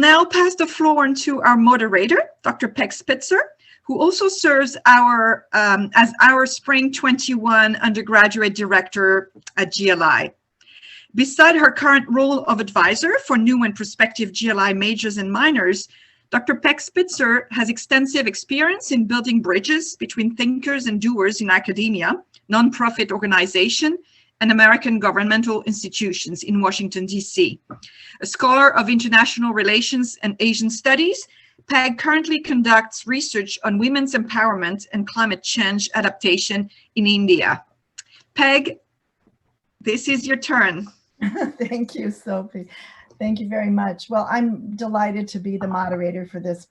now pass the floor on to our moderator, Dr. Peg Spitzer, who also serves as our Spring 21 undergraduate director at GLI. Beside her current role of advisor for new and prospective GLI majors and minors, Dr. Peg Spitzer has extensive experience in building bridges between thinkers and doers in academia, nonprofit organization, and American governmental institutions in Washington, D.C. A scholar of international relations and Asian studies, Peg currently conducts research on women's empowerment and climate change adaptation in India. Peg, this is your turn. Thank you, Sophie. Thank you very much. Well, I'm delighted to be the moderator for this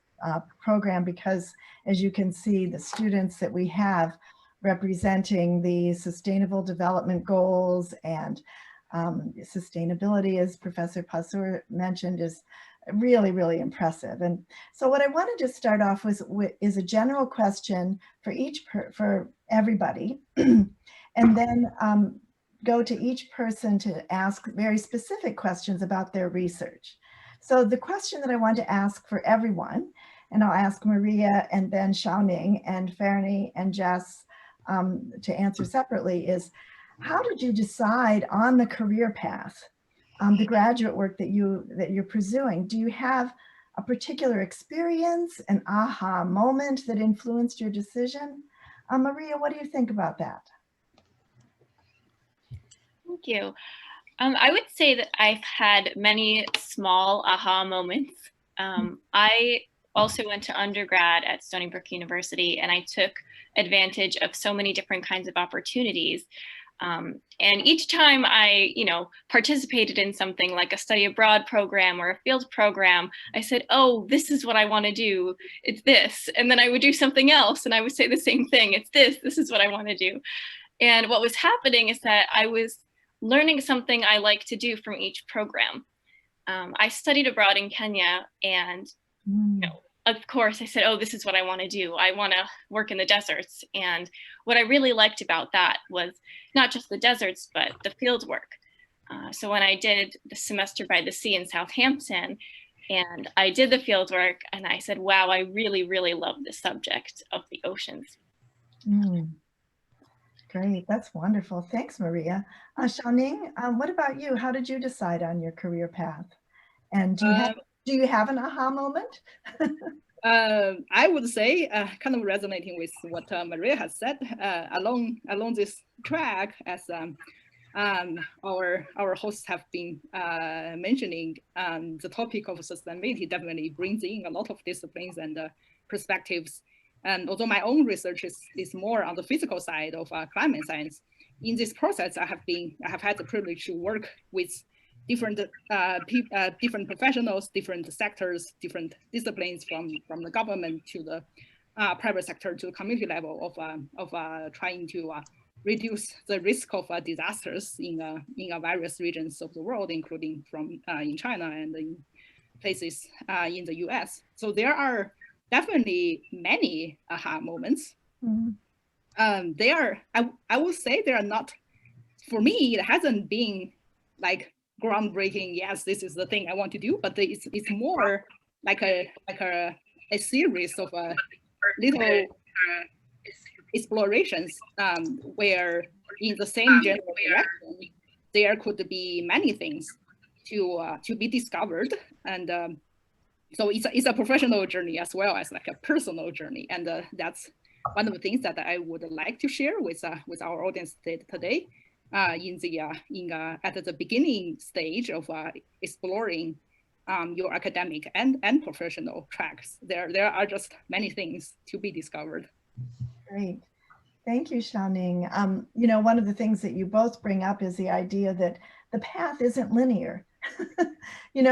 program because, as you can see, the students that we have representing the Sustainable Development Goals and sustainability, as Professor Passur mentioned, is really, really impressive. And so what I wanted to start off with is a general question for everybody, and then go to each person to ask very specific questions about their research. So the question that I want to ask for everyone, and I'll ask Maria and then Xiaoning and Fernie and Jess to answer separately, is how did you decide on the career path, the graduate work that you're pursuing? Do you have a particular experience, an aha moment that influenced your decision? Maria, what do you think about that? Thank you. I would say that I've had many small aha moments. I also went to undergrad at Stony Brook University, and I took advantage of so many different kinds of opportunities. And each time I, participated in something like a study abroad program or a field program, I said, oh, this is what I want to do. It's this. And then I would do something else and I would say the same thing. It's this. This is what I want to do. And what was happening is that I was learning something I like to do from each program. I studied abroad in Kenya, and of course I said, oh, this is what I want to do. I want to work in the deserts. And what I really liked about that was not just the deserts, but the field work. So when I did the semester by the sea in Southampton, and I did the field work, and I said, wow, I really, really love this subject of the oceans. Great, that's wonderful. Thanks, Maria. Xiaoning, what about you? How did you decide on your career path? And do you have an aha moment? I would say, kind of resonating with what Maria has said, along this track, as our hosts have been mentioning, the topic of sustainability definitely brings in a lot of disciplines and perspectives. And although my own research is more on the physical side of climate science, in this process, I have had the privilege to work with different professionals, different sectors, different disciplines, from the government to the private sector to the community level of trying to reduce the risk of disasters in various regions of the world, including in China and in places in the US. So there are definitely many aha moments. I would say they are not, for me, it hasn't been like groundbreaking, yes, this is the thing I want to do, but it's more like a series of little explorations where in the same general direction, there could be many things to be discovered. And so it's a professional journey as well as like a personal journey. And that's one of the things that I would like to share with our audience today at the beginning stage of exploring your academic and professional tracks. There are just many things to be discovered. Great. Thank you, Xiaoning. One of the things that you both bring up is the idea that the path isn't linear.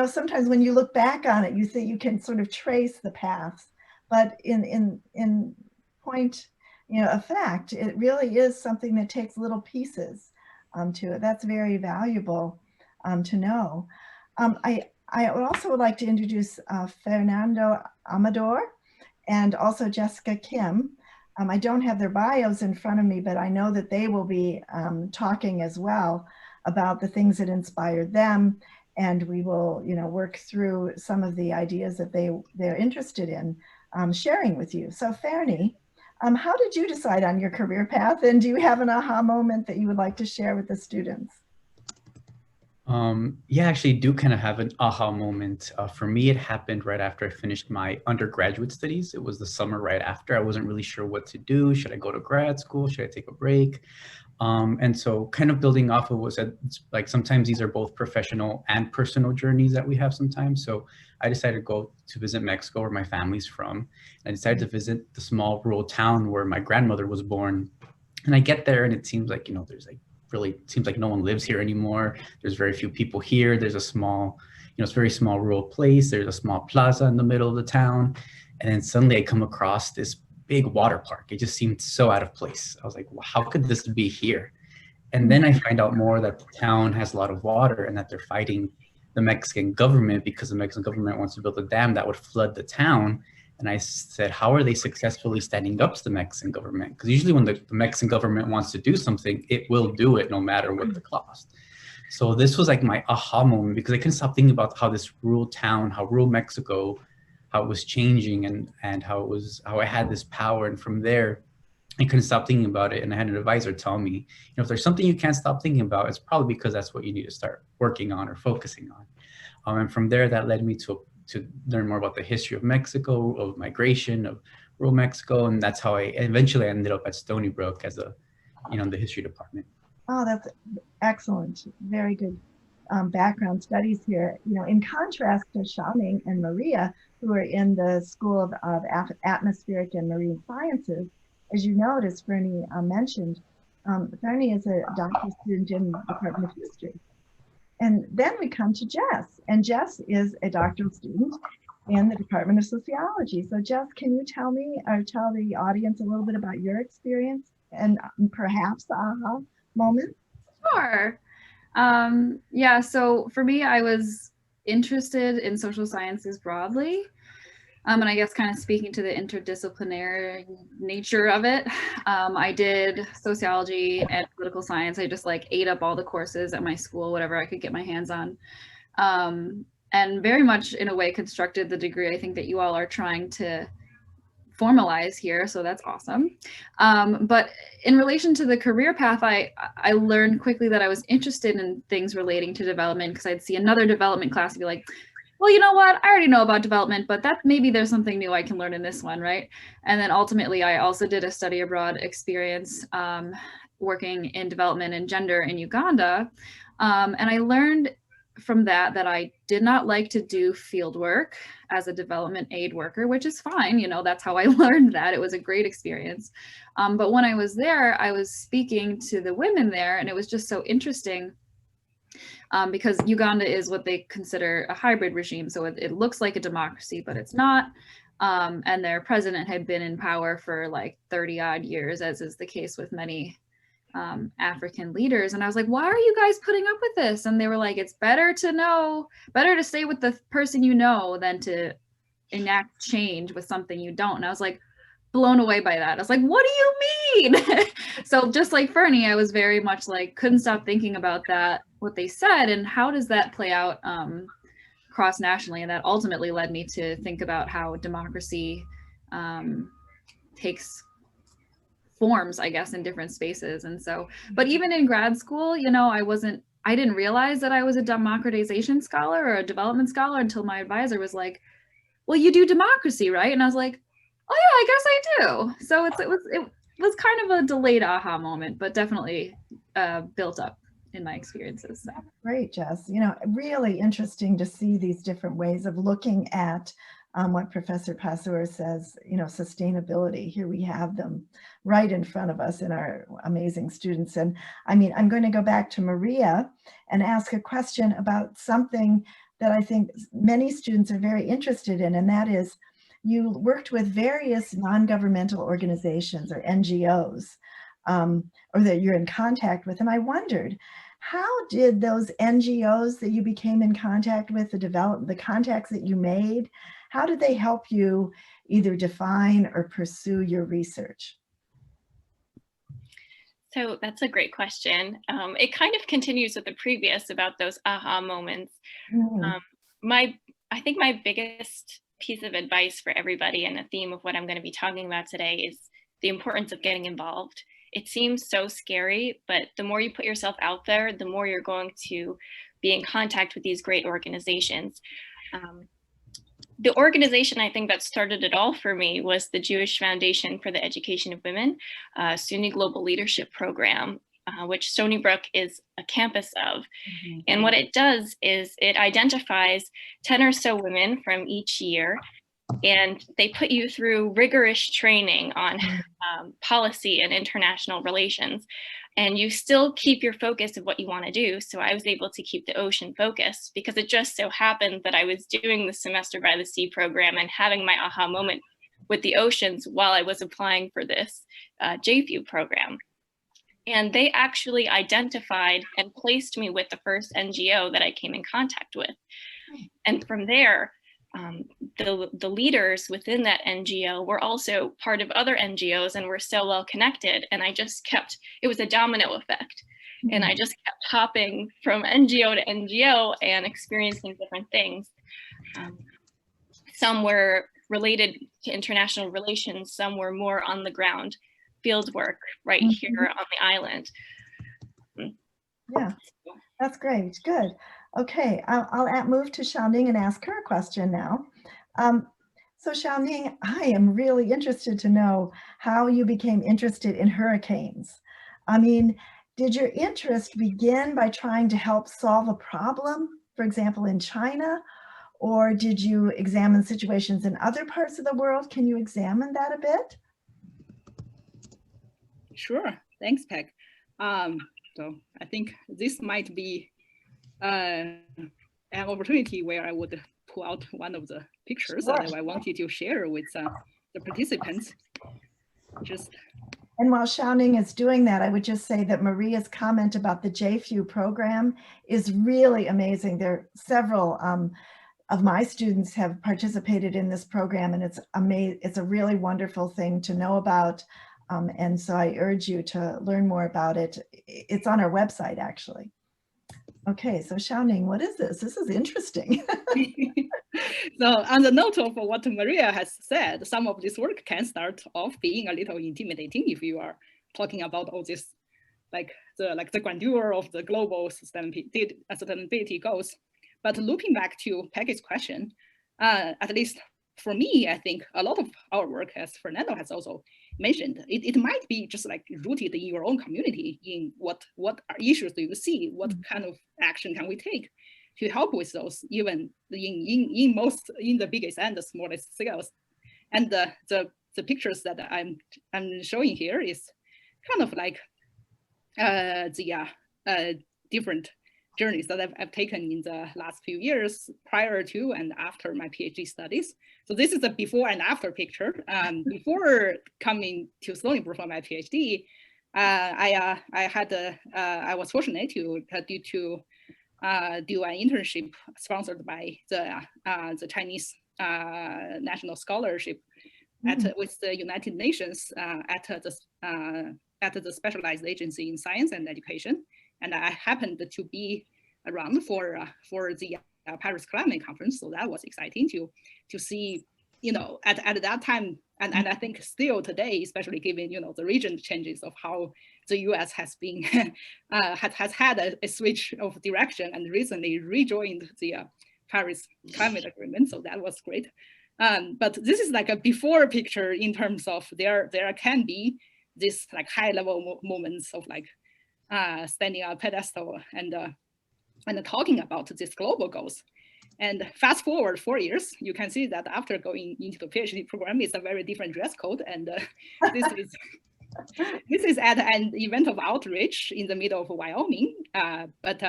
Sometimes when you look back on it, you think you can sort of trace the paths, but in point, of fact, it really is something that takes little pieces to it. That's very valuable to know. I would also like to introduce Fernando Amador and also Jessica Kim. I don't have their bios in front of me, but I know that they will be talking as well about the things that inspired them and we will, work through some of the ideas that they're interested in sharing with you. So Fernie, how did you decide on your career path, and do you have an aha moment that you would like to share with the students? Yeah, I actually do kind of have an aha moment. For me, it happened right after I finished my undergraduate studies. It was the summer right after. I wasn't really sure what to do. Should I go to grad school? Should I take a break? And so kind of building off of what said, like sometimes these are both professional and personal journeys that we have sometimes. So I decided to go to visit Mexico, where my family's from. I decided to visit the small rural town where my grandmother was born. And I get there and it seems like, there's like really seems like no one lives here anymore. There's very few people here. There's a small, it's a very small rural place. There's a small plaza in the middle of the town. And then suddenly I come across this big water park. It just seemed so out of place. I was like, well, how could this be here? And then I find out more that the town has a lot of water and that they're fighting the Mexican government because the Mexican government wants to build a dam that would flood the town. And I said, how are they successfully standing up to the Mexican government? Because usually when the Mexican government wants to do something, it will do it no matter what the cost. So this was like my aha moment, because I couldn't stop thinking about how this rural town, how rural Mexico, how it was changing and how I had this power. And from there, I couldn't stop thinking about it. And I had an advisor tell me, if there's something you can't stop thinking about, it's probably because that's what you need to start working on or focusing on. And from there, that led me to learn more about the history of Mexico, of migration, of rural Mexico. And that's how I eventually ended up at Stony Brook as the history department. Oh, that's excellent. Very good background studies here. In contrast to Xiaoming and Maria, who are in the School of Atmospheric and Marine Sciences, as you noticed, Fernie mentioned, Fernie is a doctoral student in the Department of History. And then we come to Jess, and Jess is a doctoral student in the Department of Sociology. So Jess, can you tell me or tell the audience a little bit about your experience and perhaps the aha moment? Sure. Yeah, so for me, I was interested in social sciences broadly. And I guess kind of speaking to the interdisciplinary nature of it, I did sociology and political science. I just like ate up all the courses at my school, whatever I could get my hands on. And very much in a way constructed the degree I think that you all are trying to formalize here, so that's awesome. But in relation to the career path, I learned quickly that I was interested in things relating to development, because I'd see another development class and be like, well, you know what, I already know about development, but that maybe there's something new I can learn in this one, right? And then ultimately, I also did a study abroad experience working in development and gender in Uganda. And I learned from that I did not like to do field work as a development aid worker, which is fine. That's how I learned that. It was a great experience. But when I was there, I was speaking to the women there, and it was just so interesting because Uganda is what they consider a hybrid regime. So it looks like a democracy, but it's not. And their president had been in power for like 30 odd years, as is the case with many African leaders. And I was like, why are you guys putting up with this? And they were like, it's better to stay with the person you know than to enact change with something you don't. And I was like, blown away by that. I was like, what do you mean? So just like Fernie, I was very much like, couldn't stop thinking about that, what they said, and how does that play out cross-nationally? And that ultimately led me to think about how democracy takes forms, I guess, in different spaces. And so, but even in grad school, I didn't realize that I was a democratization scholar or a development scholar until my advisor was like, well, you do democracy, right? And I was like, oh yeah, I guess I do. So it was kind of a delayed aha moment, but definitely built up in my experiences. So. Great, Jess. Really interesting to see these different ways of looking at what Professor Passauer says, sustainability. Here we have them right in front of us in our amazing students. And I'm going to go back to Maria and ask a question about something that I think many students are very interested in, and that is, you worked with various non-governmental organizations or NGOs, or that you're in contact with. And I wondered, how did those NGOs that you became in contact with, the contacts that you made, how did they help you either define or pursue your research? So that's a great question. It kind of continues with the previous about those aha moments. Mhm. I think my biggest piece of advice for everybody, and the theme of what I'm going to be talking about today, is the importance of getting involved. It seems so scary, but the more you put yourself out there, the more you're going to be in contact with these great organizations. The organization I think that started it all for me was the Jewish Foundation for the Education of Women, SUNY Global Leadership Program, which Stony Brook is a campus of. Mhm. And what it does is it identifies 10 or so women from each year, and they put you through rigorous training on policy and international relations. And you still keep your focus of what you want to do. So I was able to keep the ocean focused because it just so happened that I was doing the Semester by the Sea program and having my aha moment with the oceans while I was applying for this JFU program. And they actually identified and placed me with the first NGO that I came in contact with. And from there, the leaders within that NGO were also part of other NGOs and were so well connected. And I just kept, it was a domino effect. And I just kept hopping from NGO to NGO and experiencing different things. Some were related to international relations, some were more on the ground field work right here on the island. Yeah, that's great. Good. Okay, I'll move to Xiaoning and ask her a question now. So Xiaoning, I am really interested to know how you became interested in hurricanes. I mean, did your interest begin by trying to help solve a problem, for example, in China, or did you examine situations in other parts of the world? Can you examine that a bit? Sure, thanks, Peg. So I think this might be an opportunity where I would pull out one of the pictures that I wanted to share with the participants. And while Xiaoning is doing that, I would just say that Maria's comment about the JFU program is really amazing. There are several of my students have participated in this program, and it's amazing. It's a really wonderful thing to know about. And so I urge you to learn more about it. It's on our website, actually. Okay, so Xiaoning, what is this? This is interesting. So on the note of what Maria has said, some of this work can start off being a little intimidating if you are talking about all this, like the grandeur of the global sustainability goals. But looping back to Peggy's question, at least for me, I think a lot of our work, as Fernando has also mentioned, it might be just like rooted in your own community, in what issues do you see, what kind of action can we take to help with those, even in the biggest and the smallest scales. And the pictures that I'm showing here is kind of like different journeys that I've taken in the last few years prior to and after my PhD studies. So this is a before and after picture. Before coming to Stony Brook for my PhD, I was fortunate to do an internship sponsored by the Chinese National Scholarship with the United Nations at the Specialized Agency in Science and Education. And I happened to be around for the Paris Climate Conference, so that was exciting to see, at that time, and I think still today, especially given the recent changes of how the U.S. has been has had a switch of direction and recently rejoined the Paris Climate Agreement, so that was great. But this is like a before picture in terms of there can be this like high level moments of like standing on a pedestal and talking about these global goals. And fast forward 4 years, you can see that after going into the PhD program, it's a very different dress code. And this is at an event of outreach in the middle of Wyoming. But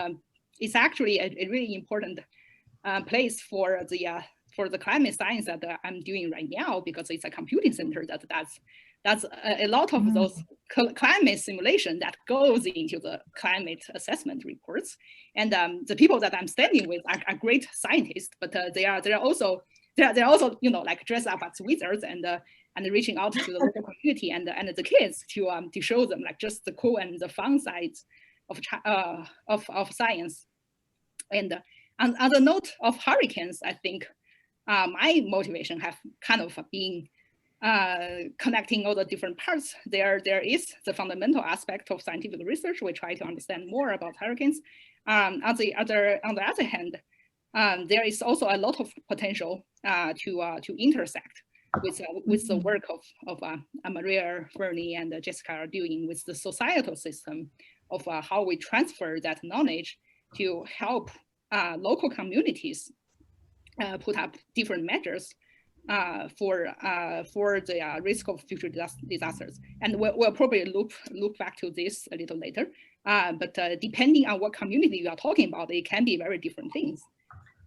it's actually a really important place for the climate science that I'm doing right now, because it's a computing center that's a lot of those climate simulation that goes into the climate assessment reports. And the people that I'm standing with are great scientists, but they are also like dressed up as wizards and and reaching out to the local community and the kids to show them like just the cool and the fun sides of science. And on the note of hurricanes, I think my motivation have kind of been connecting all the different parts. There is the fundamental aspect of scientific research. We try to understand more about hurricanes. On the other hand, there is also a lot of potential to intersect with the work of Maria, Bernie, and Jessica are doing with the societal system of how we transfer that knowledge to help local communities put up different measures for the risk of future disasters. And we'll probably look back to this a little later. But depending on what community you are talking about, it can be very different things.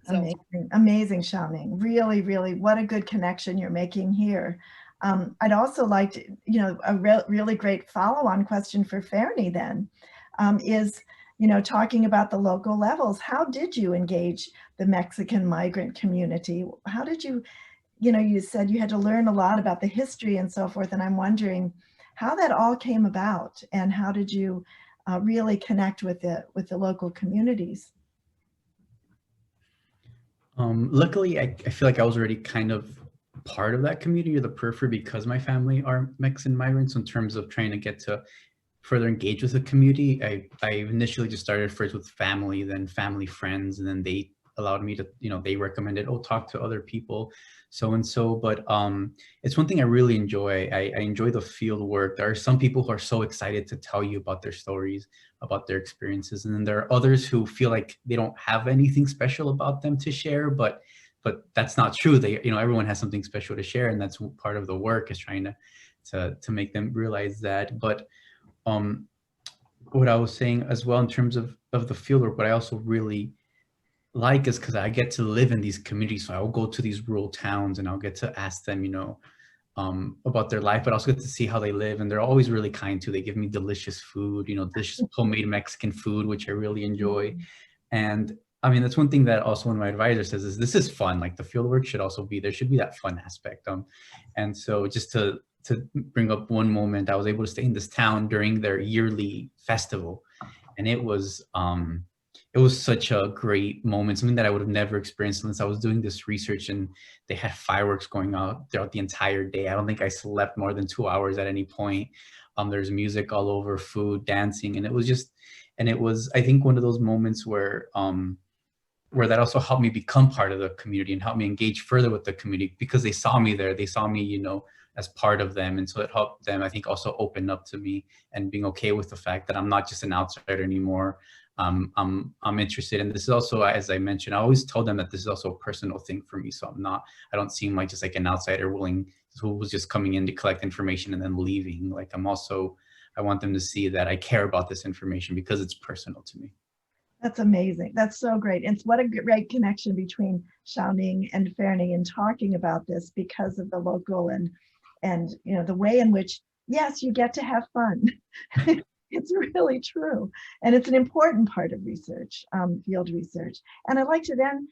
So. Amazing, amazing, Xiaoming. Really, really, what a good connection you're making here. I'd also like to, a really great follow-on question for Fernie then is, talking about the local levels. How did you engage the Mexican migrant community? How did you, you said you had to learn a lot about the history and so forth, and I'm wondering how that all came about and how did you really connect with the local communities? Luckily, I feel like I was already kind of part of that community or the periphery because my family are Mexican migrants. In terms of trying to get to further engage with the community, I initially just started first with family, then family friends, and then they allowed me to, they recommended, oh, talk to other people, so and so. But it's one thing I really enjoy. I enjoy the field work. There are some people who are so excited to tell you about their stories, about their experiences, and then there are others who feel like they don't have anything special about them to share, but that's not true. They, everyone has something special to share, and that's part of the work, is trying to make them realize that. But what I was saying as well in terms of the fieldwork, what I also really like is because I get to live in these communities. So I'll go to these rural towns and I'll get to ask them, about their life, but also get to see how they live. And they're always really kind too. They give me delicious food, delicious homemade Mexican food, which I really enjoy. And I mean, that's one thing that also one of my advisors says is this is fun. Like the fieldwork should also be, there should be that fun aspect. And so just to bring up one moment, I was able to stay in this town during their yearly festival. And it was such a great moment, something that I would have never experienced unless I was doing this research, and they had fireworks going out throughout the entire day. I don't think I slept more than 2 hours at any point. There's music all over, food, dancing, and it was, I think, one of those moments where that also helped me become part of the community and helped me engage further with the community because they saw me there. They saw me, as part of them. And so it helped them, I think, also open up to me and being okay with the fact that I'm not just an outsider anymore. I'm interested. And this is also, as I mentioned, I always told them that this is also a personal thing for me. So I don't seem like just like an outsider who was just coming in to collect information and then leaving. Like I want them to see that I care about this information because it's personal to me. That's amazing. That's so great. And what a great connection between Xiaoming and Fernie in talking about this because of the local and the way in which, yes, you get to have fun. It's really true. And it's an important part of research, field research. And I'd like to then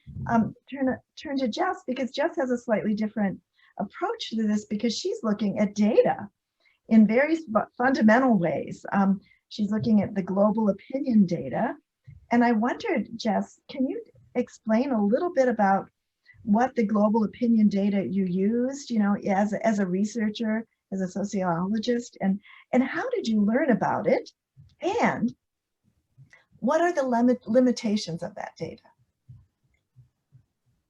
turn to Jess, because Jess has a slightly different approach to this because she's looking at data in very fundamental ways. She's looking at the global opinion data. And I wondered, Jess, can you explain a little bit about what the global opinion data you used, as a researcher, as a sociologist, and how did you learn about it? And what are the limitations of that data?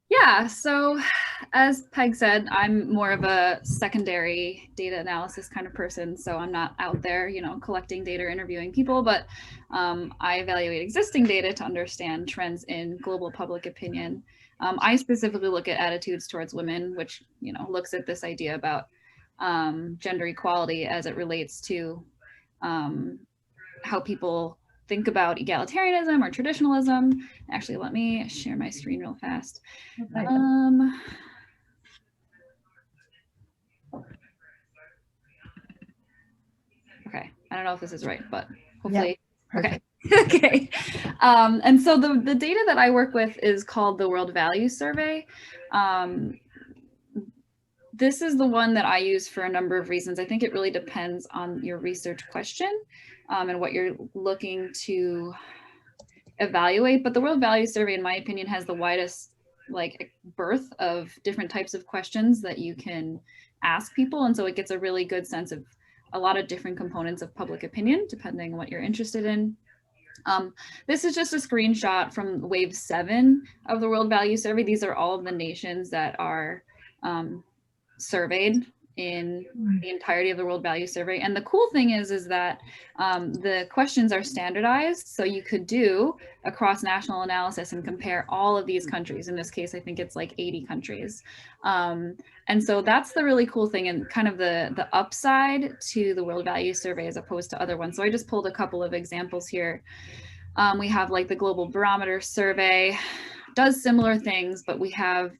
Yeah, so as Peg said, I'm more of a secondary data analysis kind of person. So I'm not out there, collecting data or interviewing people, but I evaluate existing data to understand trends in global public opinion. I specifically look at attitudes towards women, which, looks at this idea about gender equality as it relates to how people think about egalitarianism or traditionalism. Actually, let me share my screen real fast. Okay. Okay, I don't know if this is right, but hopefully, yeah, okay. Okay. And so the data that I work with is called the World Values Survey. this is the one that I use for a number of reasons. I think it really depends on your research question and what you're looking to evaluate. But the World Values Survey, in my opinion, has the widest like birth of different types of questions that you can ask people. And so it gets a really good sense of a lot of different components of public opinion, depending on what you're interested in. This is just a screenshot from wave 7 of the World Values Survey. These are all of the nations that are surveyed in the entirety of the World Values Survey. And the cool thing is that the questions are standardized. So you could do a cross-national analysis and compare all of these countries. In this case, I think it's like 80 countries. And so that's the really cool thing and kind of the upside to the World Values Survey as opposed to other ones. So I just pulled a couple of examples here. We have like the Global Barometer Survey, does similar things, but we have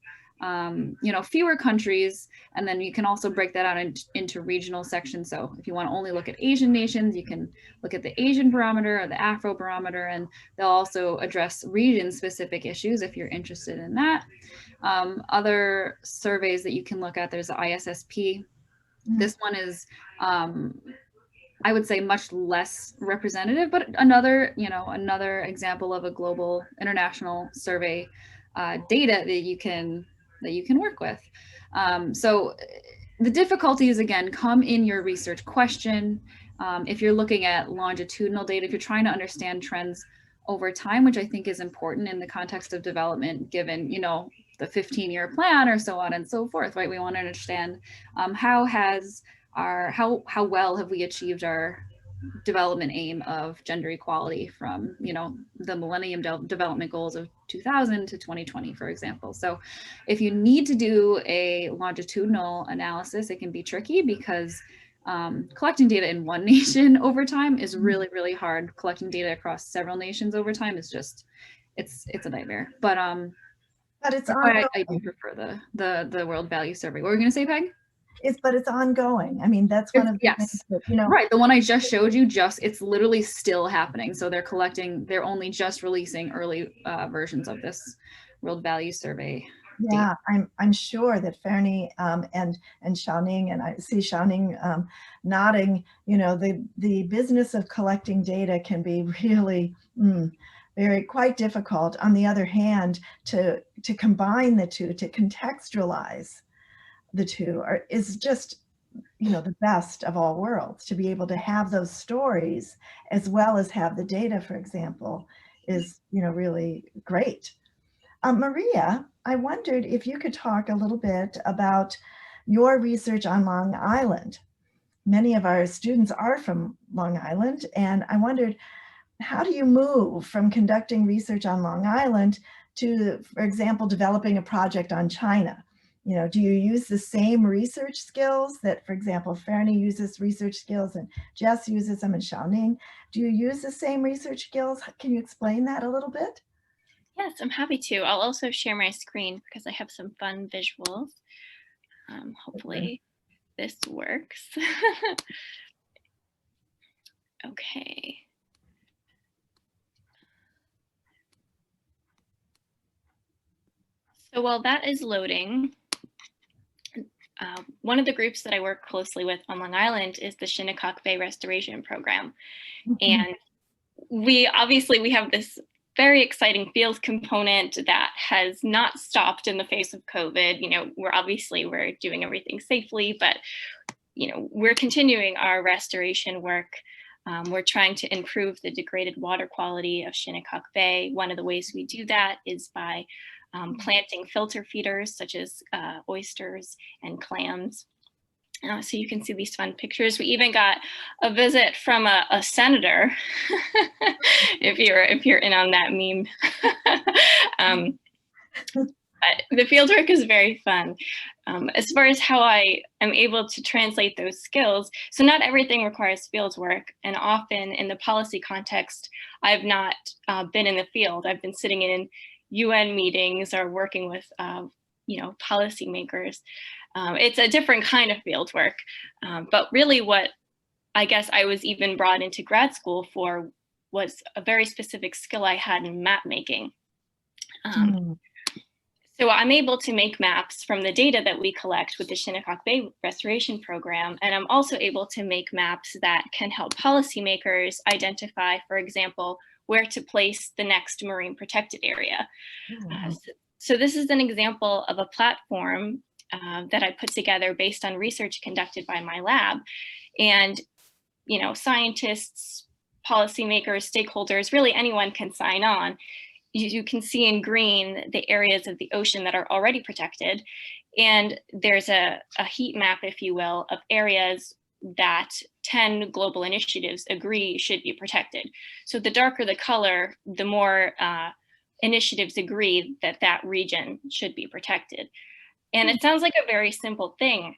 fewer countries, and then you can also break that out into regional sections. So if you want to only look at Asian nations, you can look at the Asian Barometer or the Afro Barometer, and they'll also address region-specific issues if you're interested in that. Other surveys that you can look at, there's the ISSP. This one is I would say much less representative, but another example of a global international survey data that you can work with. So the difficulties, again, come in your research question. If you're looking at longitudinal data, if you're trying to understand trends over time, which I think is important in the context of development, given, the 15-year plan or so on and so forth, right? We want to understand how well have we achieved our development aim of gender equality from the Millennium Development Goals of 2000 to 2020, for example. So if you need to do a longitudinal analysis, it can be tricky because collecting data in one nation over time is really, really hard. Collecting data across several nations over time is just it's a nightmare. But it's I do prefer the World Values Survey. What were you going to say, Peg? But it's ongoing. I mean, that's one of the things that, Right. The one I just showed you, it's literally still happening. So they're only just releasing early versions of this World Values Survey. Yeah, I'm sure that Fernie and Xiaoning, and I see Xiaoning nodding, the business of collecting data can be really quite difficult. On the other hand, to combine the two, to contextualize the two is just, the best of all worlds. To be able to have those stories as well as have the data, for example, is, really great. Maria, I wondered if you could talk a little bit about your research on Long Island. Many of our students are from Long Island, and I wondered, how do you move from conducting research on Long Island to, for example, developing a project on China? Do you use the same research skills that, for example, Fernie uses research skills and Jess uses them and Xiaoning? Do you use the same research skills? Can you explain that a little bit? Yes, I'm happy to. I'll also share my screen because I have some fun visuals. Hopefully this works. Okay. So while that is loading, one of the groups that I work closely with on Long Island is the Shinnecock Bay Restoration Program. And we have this very exciting field component that has not stopped in the face of COVID. We're doing everything safely, but we're continuing our restoration work. We're trying to improve the degraded water quality of Shinnecock Bay. One of the ways we do that is by planting filter feeders such as oysters and clams. So you can see these fun pictures. We even got a visit from a senator, if you're in on that meme. But the fieldwork is very fun. As far as how I am able to translate those skills, so not everything requires field work, and often in the policy context, I've not been in the field. I've been sitting in UN meetings or working with policymakers. It's a different kind of field work, but really what I guess I was even brought into grad school for was a very specific skill I had in map making. So I'm able to make maps from the data that we collect with the Shinnecock Bay Restoration Program, and I'm also able to make maps that can help policymakers identify, for example, where to place the next marine protected area. So this is an example of a platform that I put together based on research conducted by my lab. And, you know, scientists, policymakers, stakeholders, really anyone can sign on. You can see in green the areas of the ocean that are already protected. And there's a heat map, if you will, of areas that 10 global initiatives agree should be protected. So the darker the color, the more initiatives agree that that region should be protected. And it sounds like a very simple thing.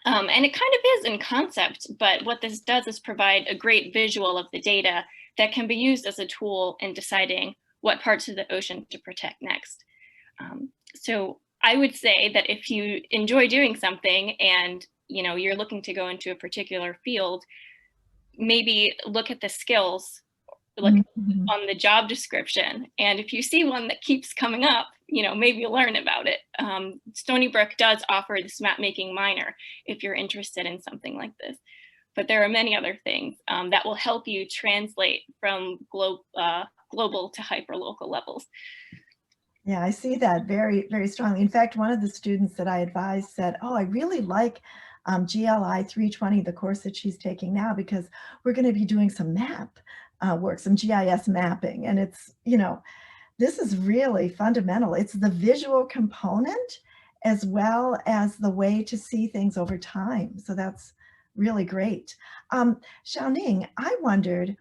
And it kind of is in concept, but what this does is provide a great visual of the data that can be used as a tool in deciding what parts of the ocean to protect next. So I would say that if you enjoy doing something and you're looking to go into a particular field, maybe look at the skills, look on the job description. And if you see one that keeps coming up, maybe learn about it. Stony Brook does offer this map making minor if you're interested in something like this. But there are many other things that will help you translate from global to hyperlocal levels. Yeah, I see that very, very strongly. In fact, one of the students that I advised said, oh, I really like GLI 320, the course that she's taking now, because we're going to be doing some map work, some GIS mapping. And it's, this is really fundamental. It's the visual component as well as the way to see things over time. So that's really great. Xiaoning, I wondered,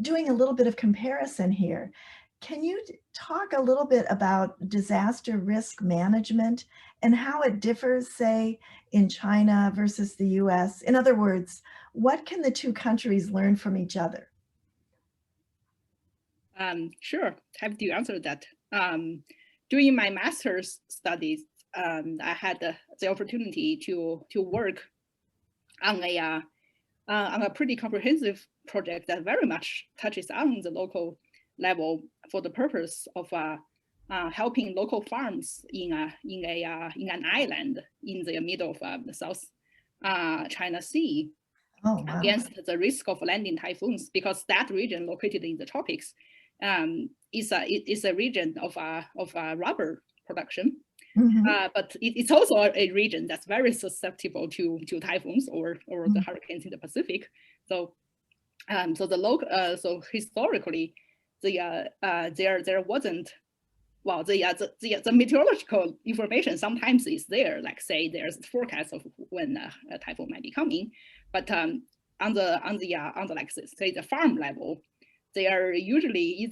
doing a little bit of comparison here, can you talk a little bit about disaster risk management and how it differs, say, in China versus the US? In other words, what can the two countries learn from each other? Sure, happy to answer that. During my master's studies, I had the opportunity to work on a pretty comprehensive project that very much touches on the local level for the purpose of helping local farms in an island in the middle of the South China Sea against the risk of landing typhoons, because that region located in the tropics is a region of rubber production. But it's also a region that's very susceptible to typhoons or the hurricanes in the Pacific. So so historically, there wasn't, well, the meteorological information sometimes is there, like say there's forecast of when a typhoon might be coming, but on the like say the farm level, there usually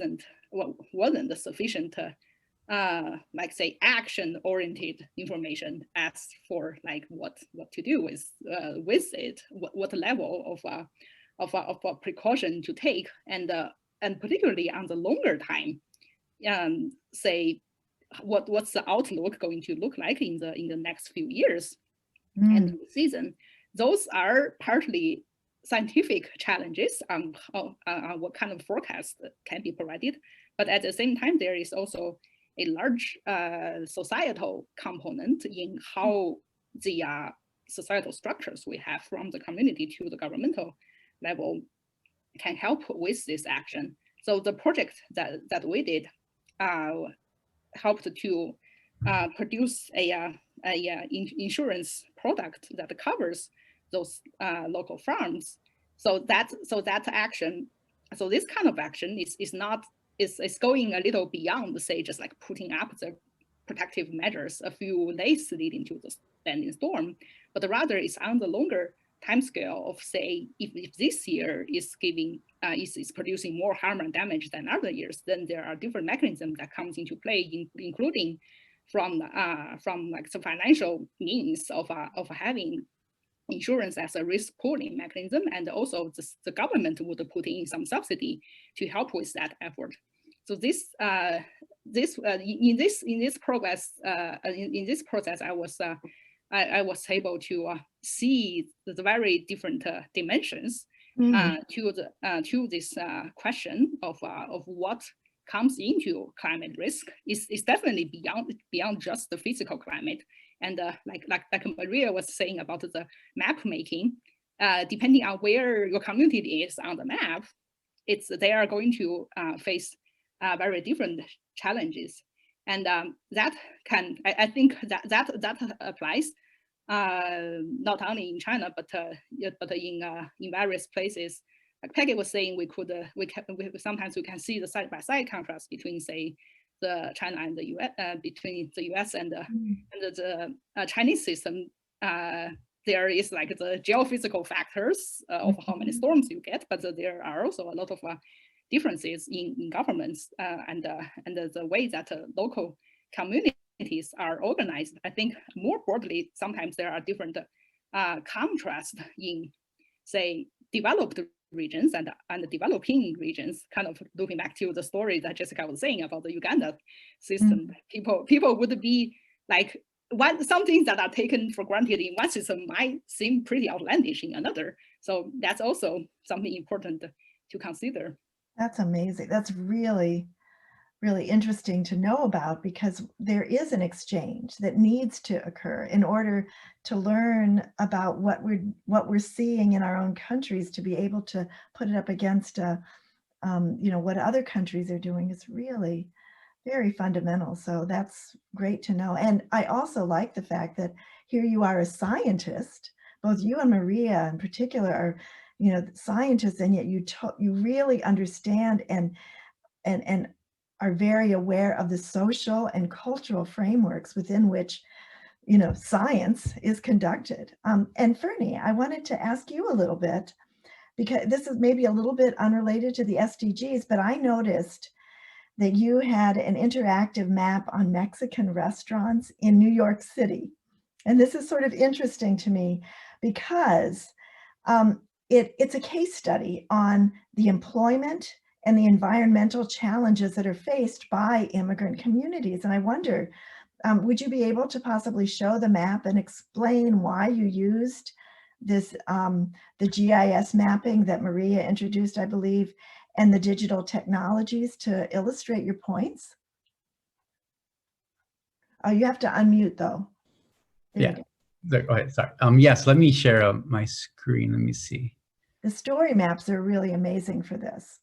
wasn't sufficient like say action-oriented information as for like what to do with it, what level of precaution to take, and particularly on the longer time, say what's the outlook going to look like in the next few years and the season. Those are partly scientific challenges on what kind of forecast can be provided, but at the same time there is also a large societal component in how the societal structures we have from the community to the governmental level can help with this action. So the project that we did helped to produce a insurance product that covers those local farms. So that action, so this kind of action is going a little beyond, say, just like putting up the protective measures a few days leading to the standing storm, but rather it's on the longer timescale of, say, if this year is is producing more harm and damage than other years, then there are different mechanisms that comes into play, including from like the financial means of having insurance as a risk pooling mechanism, and also the government would put in some subsidy to help with that effort. So in this process, I was able to see the very different dimensions to this question of what comes into climate risk is definitely beyond just the physical climate. And like Maria was saying about the map making, depending on where your community is on the map, they are going to face very different challenges. And that can, I think that applies not only in China, but in various places. Like Peggy was saying, we sometimes we can see the side-by-side contrast between, say, the China and the US, between the US and the Chinese system. There is like the geophysical factors of how many storms you get, but there are also a lot of differences in governments and the way that local communities are organized. I think more broadly, sometimes there are different contrasts in, say, developed regions and developing regions, kind of looking back to the story that Jessica was saying about the Uganda system. People would be like, some things that are taken for granted in one system might seem pretty outlandish in another. So that's also something important to consider. That's amazing. That's really, really interesting to know about, because there is an exchange that needs to occur in order to learn about what we're seeing in our own countries, to be able to put it up against what other countries are doing is really very fundamental. So that's great to know. And I also like the fact that here you are a scientist, both you and Maria in particular are, scientists, and yet you really understand and are very aware of the social and cultural frameworks within which, science is conducted. And Fernie, I wanted to ask you a little bit, because this is maybe a little bit unrelated to the SDGs, but I noticed that you had an interactive map on Mexican restaurants in New York City. And this is sort of interesting to me because it's a case study on the employment and the environmental challenges that are faced by immigrant communities. And I wonder, would you be able to possibly show the map and explain why you used this, the GIS mapping that Maria introduced, I believe, and the digital technologies to illustrate your points? Oh, you have to unmute though. There go ahead, sorry. Yes, let me share my screen. Let me see. The story maps are really amazing for this.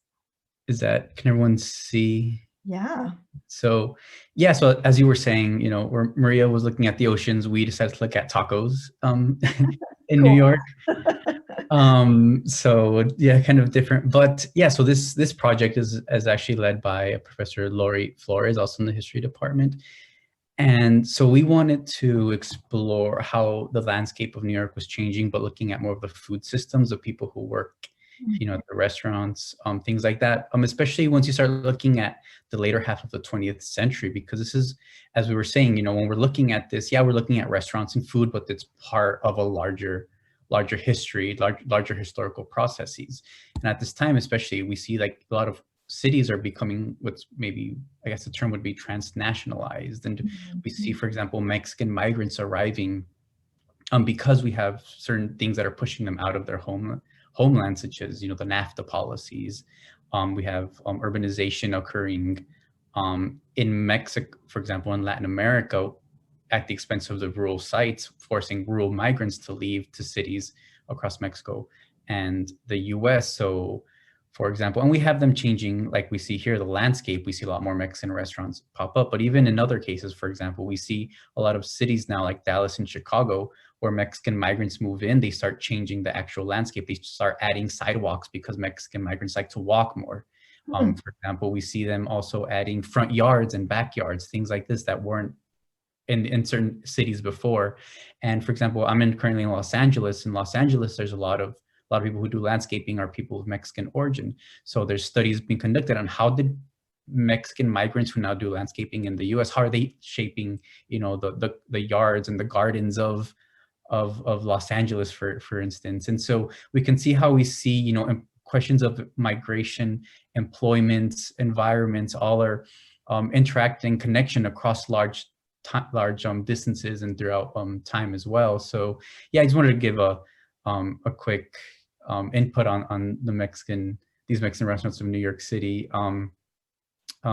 Can everyone see? Yeah. So as you were saying, where Maria was looking at the oceans, we decided to look at tacos in New York. So yeah, kind of different, but yeah, so this project is actually led by Professor Lori Flores, also in the history department. And so we wanted to explore how the landscape of New York was changing, but looking at more of the food systems of people who work, at the restaurants, things like that. Especially once you start looking at the later half of the 20th century, because this is, as we were saying, when we're looking at this, we're looking at restaurants and food, but it's part of a larger history, larger historical processes. And at this time, especially, we see like a lot of cities are becoming what's maybe, I guess the term would be transnationalized. And we see, for example, Mexican migrants arriving because we have certain things that are pushing them out of their homeland, such as, the NAFTA policies. We have urbanization occurring in Mexico, for example, in Latin America, at the expense of the rural sites, forcing rural migrants to leave to cities across Mexico and the US. So, for example, and we have them changing, like we see here, the landscape, we see a lot more Mexican restaurants pop up, but even in other cases, for example, we see a lot of cities now like Dallas and Chicago, where Mexican migrants move in, they start changing the actual landscape. They start adding sidewalks because Mexican migrants like to walk more. For example, we see them also adding front yards and backyards, things like this that weren't in certain cities before. And for example, I'm currently in Los Angeles. In Los Angeles, there's a lot of people who do landscaping are people of Mexican origin. So there's studies being conducted on how did Mexican migrants who now do landscaping in the US, how are they shaping, the yards and the gardens of Los Angeles, for instance. And so we can see how we see, questions of migration, employment, environments, all are interacting, connection across large distances and throughout time as well. So yeah, I just wanted to give a quick input on these Mexican restaurants of New York City.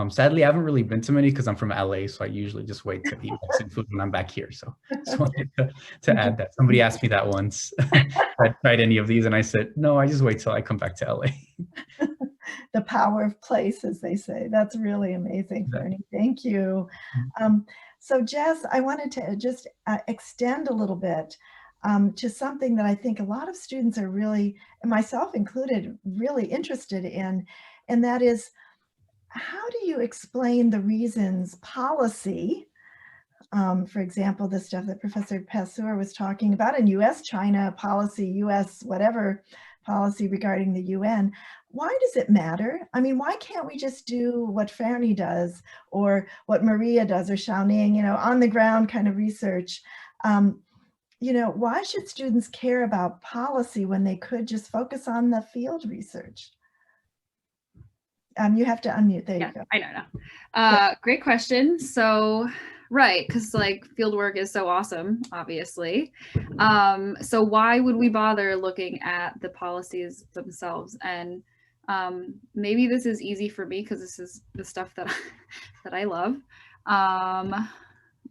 Sadly, I haven't really been to many because I'm from LA, so I usually just wait to eat Mexican food when I'm back here. So just wanted to add that. Somebody asked me that once. I tried any of these and I said, no, I just wait till I come back to LA. The power of place, as they say. That's really amazing, Fernie. Thank you. So Jess, I wanted to just extend a little bit to something that I think a lot of students are really, and myself included, really interested in, and that is, how do you explain the reasons policy, for example, the stuff that Professor Passeur was talking about in US-China policy, US whatever policy regarding the UN, why does it matter? I mean, why can't we just do what Fernie does or what Maria does or Xiaoning, you know, on the ground kind of research? You know, why should students care about policy when they could just focus on the field research? You have to unmute. There you go. I know now. Great question. So, right, because like fieldwork is so awesome, obviously. So why would we bother looking at the policies themselves? And maybe this is easy for me because this is the stuff that that I love.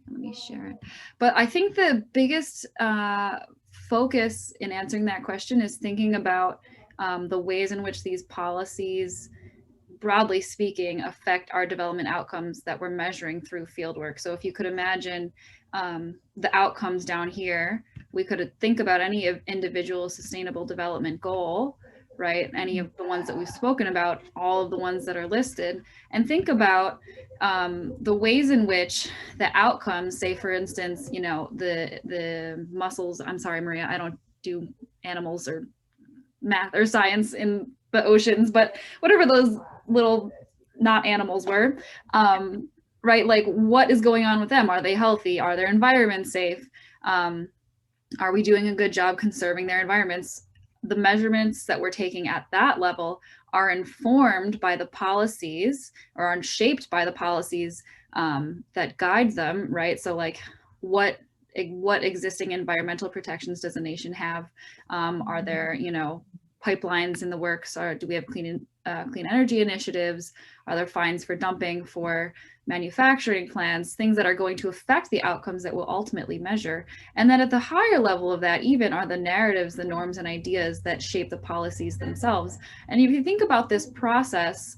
Let me share it. But I think the biggest focus in answering that question is thinking about the ways in which these policies, broadly speaking, affect our development outcomes that we're measuring through fieldwork. So if you could imagine the outcomes down here, we could think about any individual sustainable development goal, right? Any of the ones that we've spoken about, all of the ones that are listed, and think about the ways in which the outcomes, say for instance, you know, the mussels, I'm sorry, Maria, I don't do animals or math or science in the oceans, but whatever those little not animals were, right? Like what is going on with them? Are they healthy? Are their environments safe? Are we doing a good job conserving their environments? The measurements that we're taking at that level are informed by the policies or are shaped by the policies that guide them, right? So like what existing environmental protections does a nation have? Are there, you know, pipelines in the works? Or do we have clean energy initiatives? Are there fines for dumping, for manufacturing plants, things that are going to affect the outcomes that we'll ultimately measure? And then at the higher level of that even are the narratives, the norms and ideas that shape the policies themselves. And if you think about this process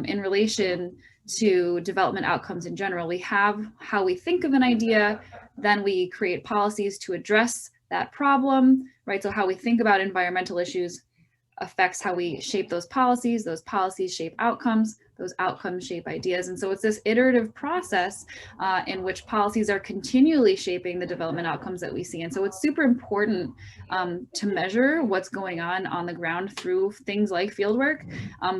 in relation to development outcomes in general, we have how we think of an idea, then we create policies to address that problem, right? So how we think about environmental issues affects how we shape those policies shape outcomes, those outcomes shape ideas. And so it's this iterative process in which policies are continually shaping the development outcomes that we see. And so it's super important to measure what's going on the ground through things like fieldwork,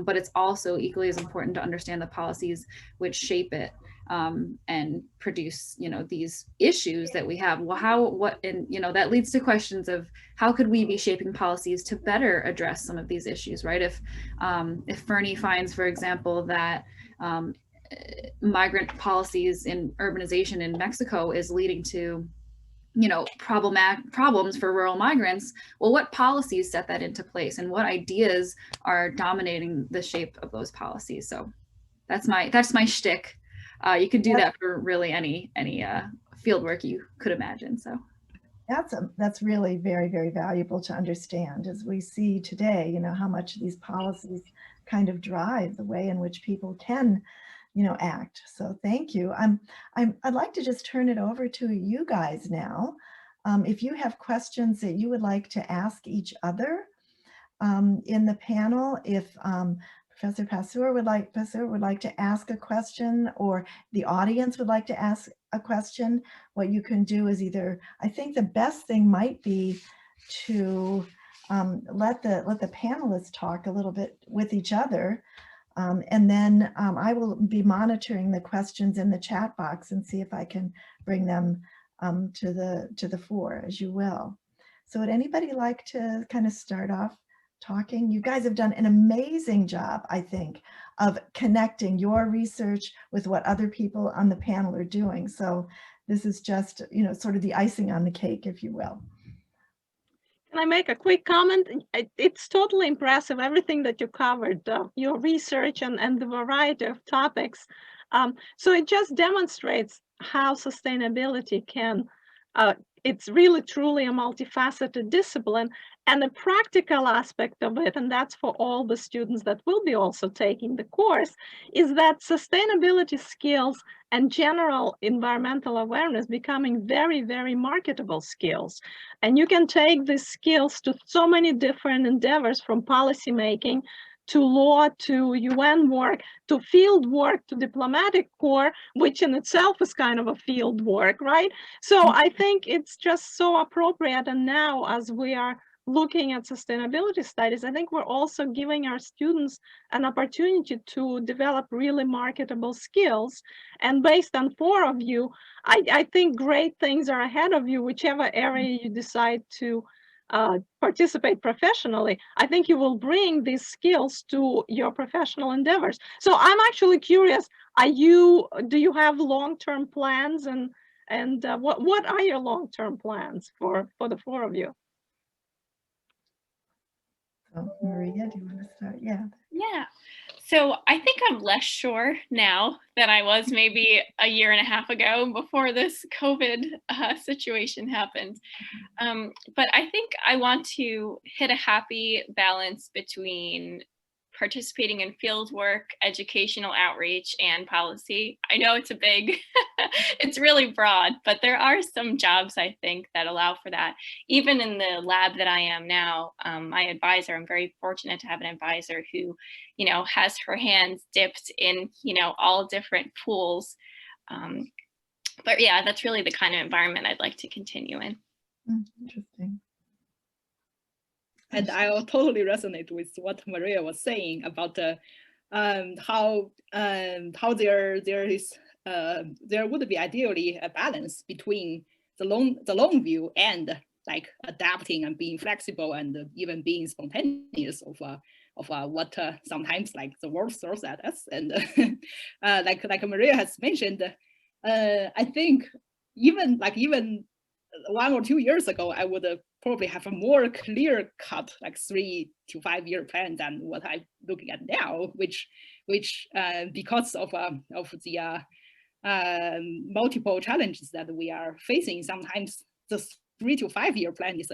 but it's also equally as important to understand the policies which shape it and produce, you know, these issues that we have. Well, and you know, that leads to questions of how could we be shaping policies to better address some of these issues, right? If Fernie finds, for example, that migrant policies in urbanization in Mexico is leading to, you know, problems for rural migrants, well, what policies set that into place and what ideas are dominating the shape of those policies? So that's my shtick. You could do that for really any field work you could imagine. So that's really very, very valuable to understand, as we see today, you know, how much these policies kind of drive the way in which people can, you know, act. So thank you. I'd like to just turn it over to you guys now. If you have questions that you would like to ask each other in the panel, if Professor Passeur would like to ask a question, or the audience would like to ask a question, what you can do is either, I think the best thing might be to let the panelists talk a little bit with each other, and then I will be monitoring the questions in the chat box and see if I can bring them to the fore, as you will. So would anybody like to kind of start off talking? You guys have done an amazing job, I think, of connecting your research with what other people on the panel are doing. So this is just, you know, sort of the icing on the cake, if you will. Can I make a quick comment? It's totally impressive, everything that you covered, your research and the variety of topics. So it just demonstrates how sustainability can, it's really truly a multifaceted discipline, and the practical aspect of it, and that's for all the students that will be also taking the course, is that sustainability skills and general environmental awareness becoming very, very marketable skills. And you can take these skills to so many different endeavors, from policymaking to law, to UN work, to field work, to diplomatic corps, which in itself is kind of a field work, right? So I think it's just so appropriate. And now, as we are looking at sustainability studies, I think we're also giving our students an opportunity to develop really marketable skills. And based on 4 of you, I think great things are ahead of you, whichever area you decide to participate professionally. I think you will bring these skills to your professional endeavors. So I'm actually curious, do you have long-term plans, and what are your long-term plans for the 4 of you? So Maria, do you want to start? Yeah. Yeah. So I think I'm less sure now than I was maybe a year and a half ago before this COVID situation happened. But I think I want to hit a happy balance between participating in field work, educational outreach, and policy. I know it's a big, it's really broad, but there are some jobs I think that allow for that. Even in the lab that I am now, my advisor, I'm very fortunate to have an advisor who, you know, has her hands dipped in, you know, all different pools. But yeah, that's really the kind of environment I'd like to continue in. Interesting. And I'll totally resonate with what Maria was saying about how there would be ideally a balance between the long view and like adapting and being flexible and even being spontaneous of what sometimes like the world throws at us. And like Maria has mentioned, I think even 1 or 2 years ago, I would probably have a more clear cut, like 3 to 5 year plan than what I'm looking at now, which because of the multiple challenges that we are facing, sometimes the 3 to 5 year plan is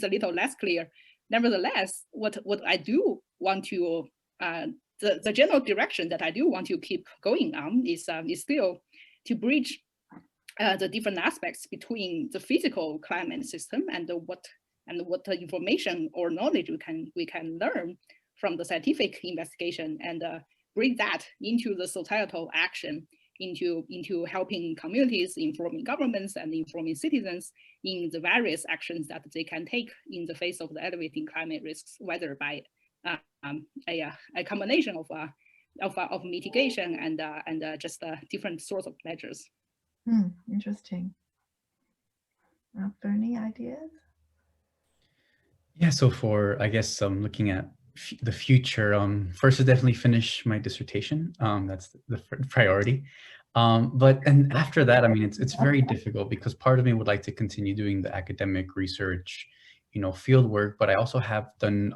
a little less clear. Nevertheless, what I do want to the general direction that I do want to keep going on is still to bridge the different aspects between the physical climate system and what the information or knowledge we can learn from the scientific investigation, and bring that into the societal action, into helping communities, informing governments, and informing citizens in the various actions that they can take in the face of the elevating climate risks, whether by a combination of mitigation and just different sorts of measures. Interesting. Bernie, ideas? Yeah, so for, I guess, looking at the future, first is definitely finish my dissertation. That's the priority. And after that, I mean, it's very difficult because part of me would like to continue doing the academic research, you know, field work, but I also have done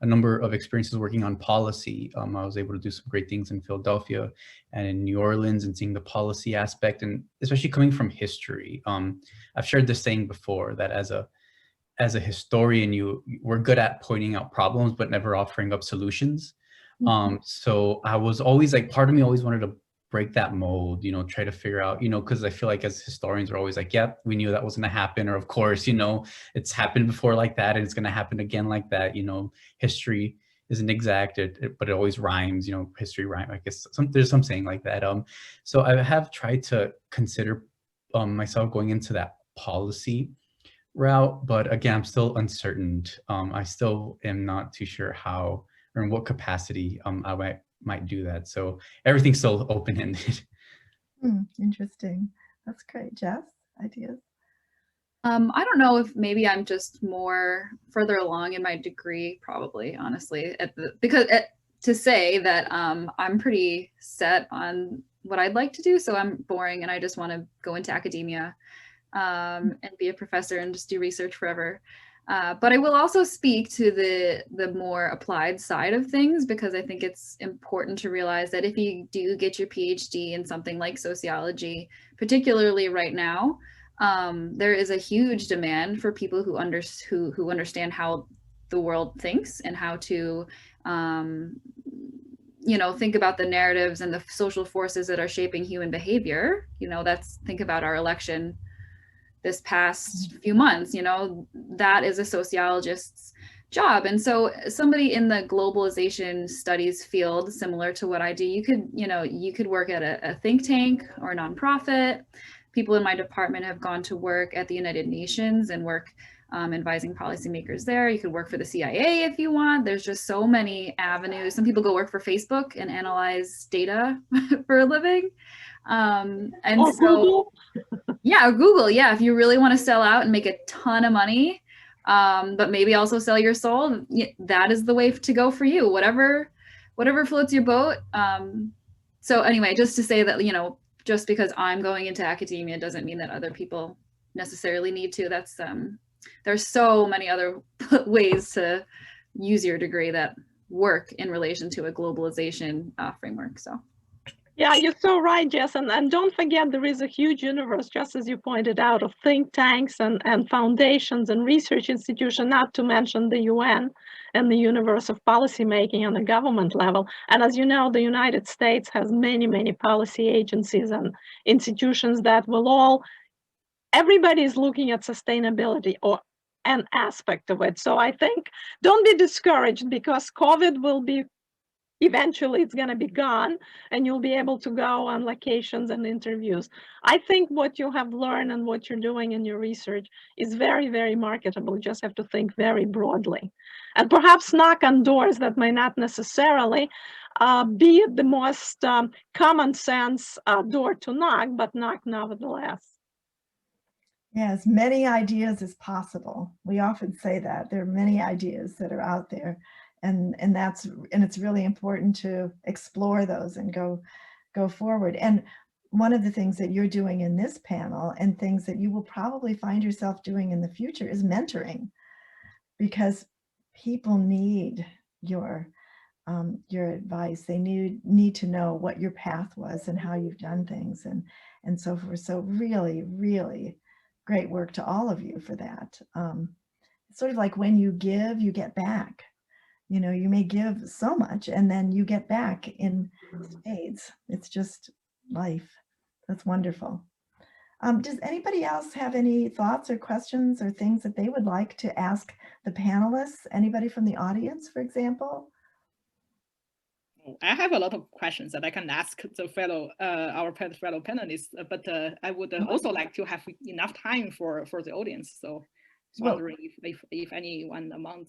a number of experiences working on policy. I was able to do some great things in Philadelphia and in New Orleans, and seeing the policy aspect, and especially coming from history. I've shared this saying before, that as a historian, we're good at pointing out problems, but never offering up solutions. So I was always like, part of me always wanted to break that mold, you know, try to figure out, you know, because I feel like as historians, we're always like, yep, we knew that was going to happen. Or of course, you know, it's happened before like that, and it's going to happen again like that. You know, history isn't exact, but it always rhymes, you know, history rhyme. I guess there's some saying like that. So I have tried to consider myself going into that policy route, but again, I'm still uncertain. I still am not too sure how or in what capacity I might do that. So everything's still open-ended. Interesting. That's great. Jess, ideas? I don't know if maybe I'm just more further along in my degree, probably, honestly, to say that I'm pretty set on what I'd like to do. So I'm boring and I just want to go into academia and be a professor and just do research forever. But I will also speak to the more applied side of things, because I think it's important to realize that if you do get your PhD in something like sociology, particularly right now, there is a huge demand for people who understand how the world thinks and how to think about the narratives and the social forces that are shaping human behavior. Think about our election this past few months. That is a sociologist's job. And so somebody in the globalization studies field, similar to what I do, you could work at a think tank or a nonprofit. People in my department have gone to work at the United Nations and work advising policymakers there. You could work for the CIA if you want. There's just so many avenues. Some people go work for Facebook and analyze data for a living. Google. Yeah, Google. Yeah, if you really want to sell out and make a ton of money, but maybe also sell your soul, that is the way to go for you. Whatever floats your boat. So anyway, just to say that, just because I'm going into academia doesn't mean that other people necessarily need to. That's there's so many other ways to use your degree that work in relation to a globalization framework. So. Yeah, you're so right, Jess. And don't forget, there is a huge universe, just as you pointed out, of think tanks and foundations and research institutions, not to mention the UN and the universe of policymaking on the government level. And as you know, the United States has many, many policy agencies and institutions that will everybody is looking at sustainability or an aspect of it. So I think don't be discouraged, because COVID will be eventually, it's going to be gone and you'll be able to go on locations and interviews. I think what you have learned and what you're doing in your research is very, very marketable. You just have to think very broadly and perhaps knock on doors that may not necessarily be the most common sense door to knock, but knock nevertheless. Yes, many ideas as possible. We often say that there are many ideas that are out there, and it's really important to explore those and go forward. And one of the things that you're doing in this panel, and things that you will probably find yourself doing in the future, is mentoring, because people need your advice. They need to know what your path was and how you've done things and so forth. So really, really great work to all of you for that. It's sort of like when you give, you get back. You may give so much and then you get back in spades. It's just life. That's wonderful. Does anybody else have any thoughts or questions or things that they would like to ask the panelists? Anybody from the audience, for example? I have a lot of questions that I can ask the our fellow panelists, but I would also like to have enough time for the audience. So I was wondering if anyone among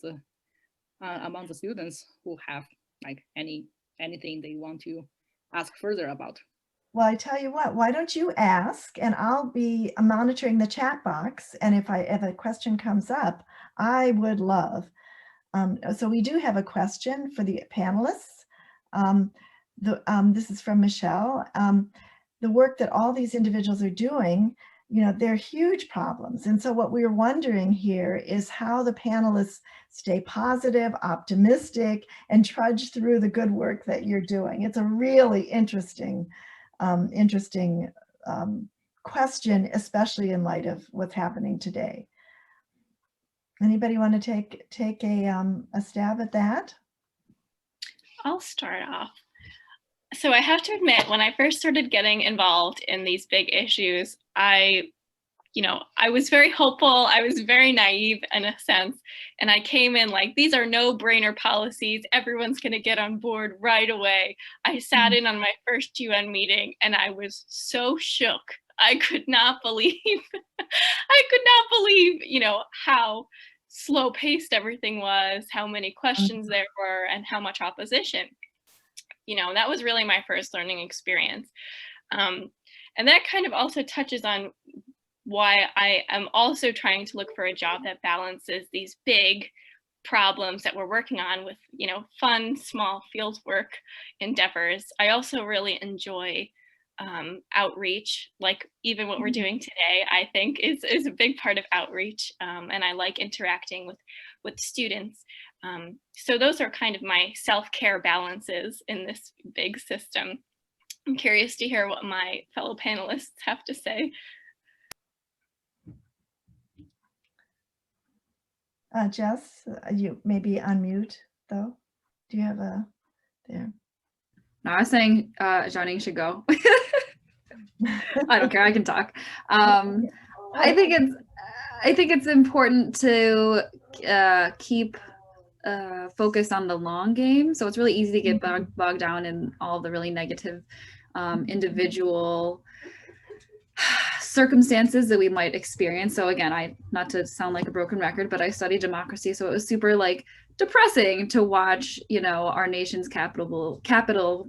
the students who have like anything they want to ask further about. Well, I tell you what, why don't you ask, and I'll be monitoring the chat box, and if a question comes up, I would love. So we do have a question for the panelists. This is from Michelle. The work that all these individuals are doing, they're huge problems. And so what we're wondering here is how the panelists stay positive, optimistic, and trudge through the good work that you're doing. It's a really interesting question, especially in light of what's happening today. Anybody want to take a stab at that? I'll start off. So I have to admit, when I first started getting involved in these big issues, I was very hopeful. I was very naive in a sense. And I came in like, these are no-brainer policies. Everyone's going to get on board right away. I sat in on my first UN meeting and I was so shook. I could not believe, how slow-paced everything was, how many questions there were, and how much opposition. That was really my first learning experience. And that kind of also touches on why I am also trying to look for a job that balances these big problems that we're working on with, fun, small fieldwork endeavors. I also really enjoy outreach, like even what we're doing today, I think is a big part of outreach. And I like interacting with students. So those are kind of my self-care balances in this big system. I'm curious to hear what my fellow panelists have to say. Jess, you maybe unmute though. Do you have a there? No, I was saying Johnny should go. I don't care. I can talk. I think it's important to keep focused on the long game. So it's really easy to get bogged down in all the really negative individual circumstances that we might experience. So again, not to sound like a broken record, but I studied democracy, so it was super like depressing to watch, our nation's capital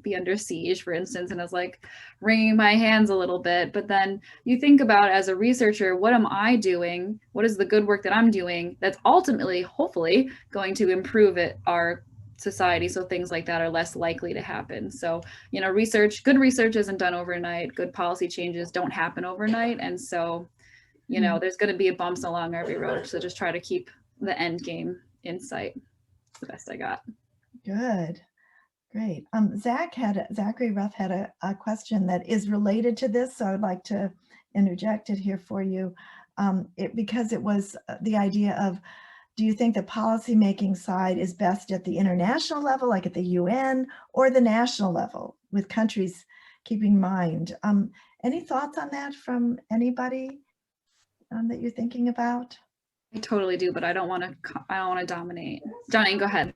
be under siege, for instance, and I was like wringing my hands a little bit. But then you think about, as a researcher, what am I doing? What is the good work that I'm doing that's ultimately, hopefully, going to improve our society, so things like that are less likely to happen. So, good research isn't done overnight. Good policy changes don't happen overnight. And so, there's going to be bumps along every road. So just try to keep the end game in sight. It's the best I got. Good. Great. Zachary Ruff had a question that is related to this. So I'd like to interject it here for you, because it was the idea of, do you think the policymaking side is best at the international level, like at the UN, or the national level, with countries keeping in mind? Any thoughts on that from anybody that you're thinking about? I totally do, but I don't want to dominate. Johnny, go ahead.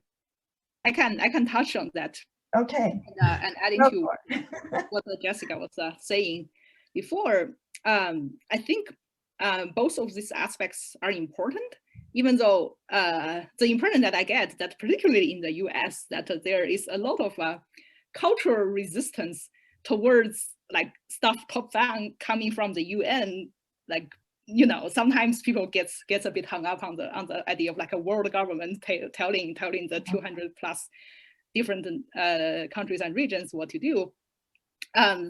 I can touch on that. Okay. And adding to what Jessica was saying before, I think both of these aspects are important. Even though the impression that I get, that particularly in the US, that there is a lot of cultural resistance towards like stuff top down coming from the UN. Like, sometimes people gets a bit hung up on the idea of like a world government telling the 200 plus different countries and regions what to do.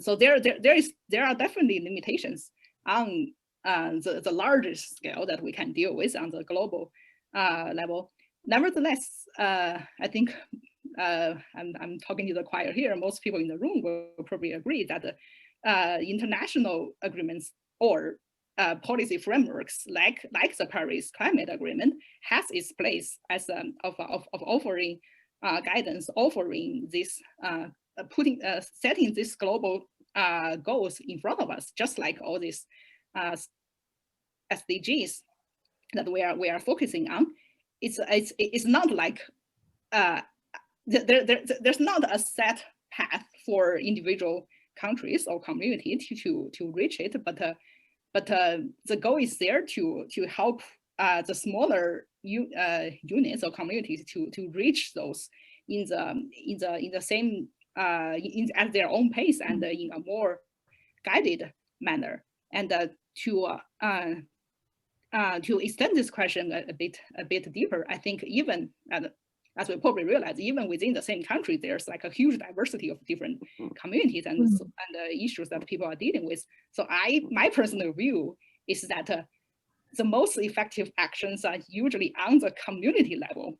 So there are definitely limitations on the largest scale that we can deal with on the global level. Nevertheless, I think I'm talking to the choir here. Most people in the room will probably agree that international agreements or policy frameworks like the Paris Climate Agreement has its place as of offering guidance, offering this setting these global goals in front of us, just like all these SDGs that we are focusing on. It's not like there's not a set path for individual countries or community to reach it, but the goal is there to help the smaller units or communities to reach those in the same at their own pace and in a more guided manner. And to extend this question a bit deeper, I think even as we probably realize, even within the same country, there's like a huge diversity of different communities and issues that people are dealing with. So my personal view is that the most effective actions are usually on the community level.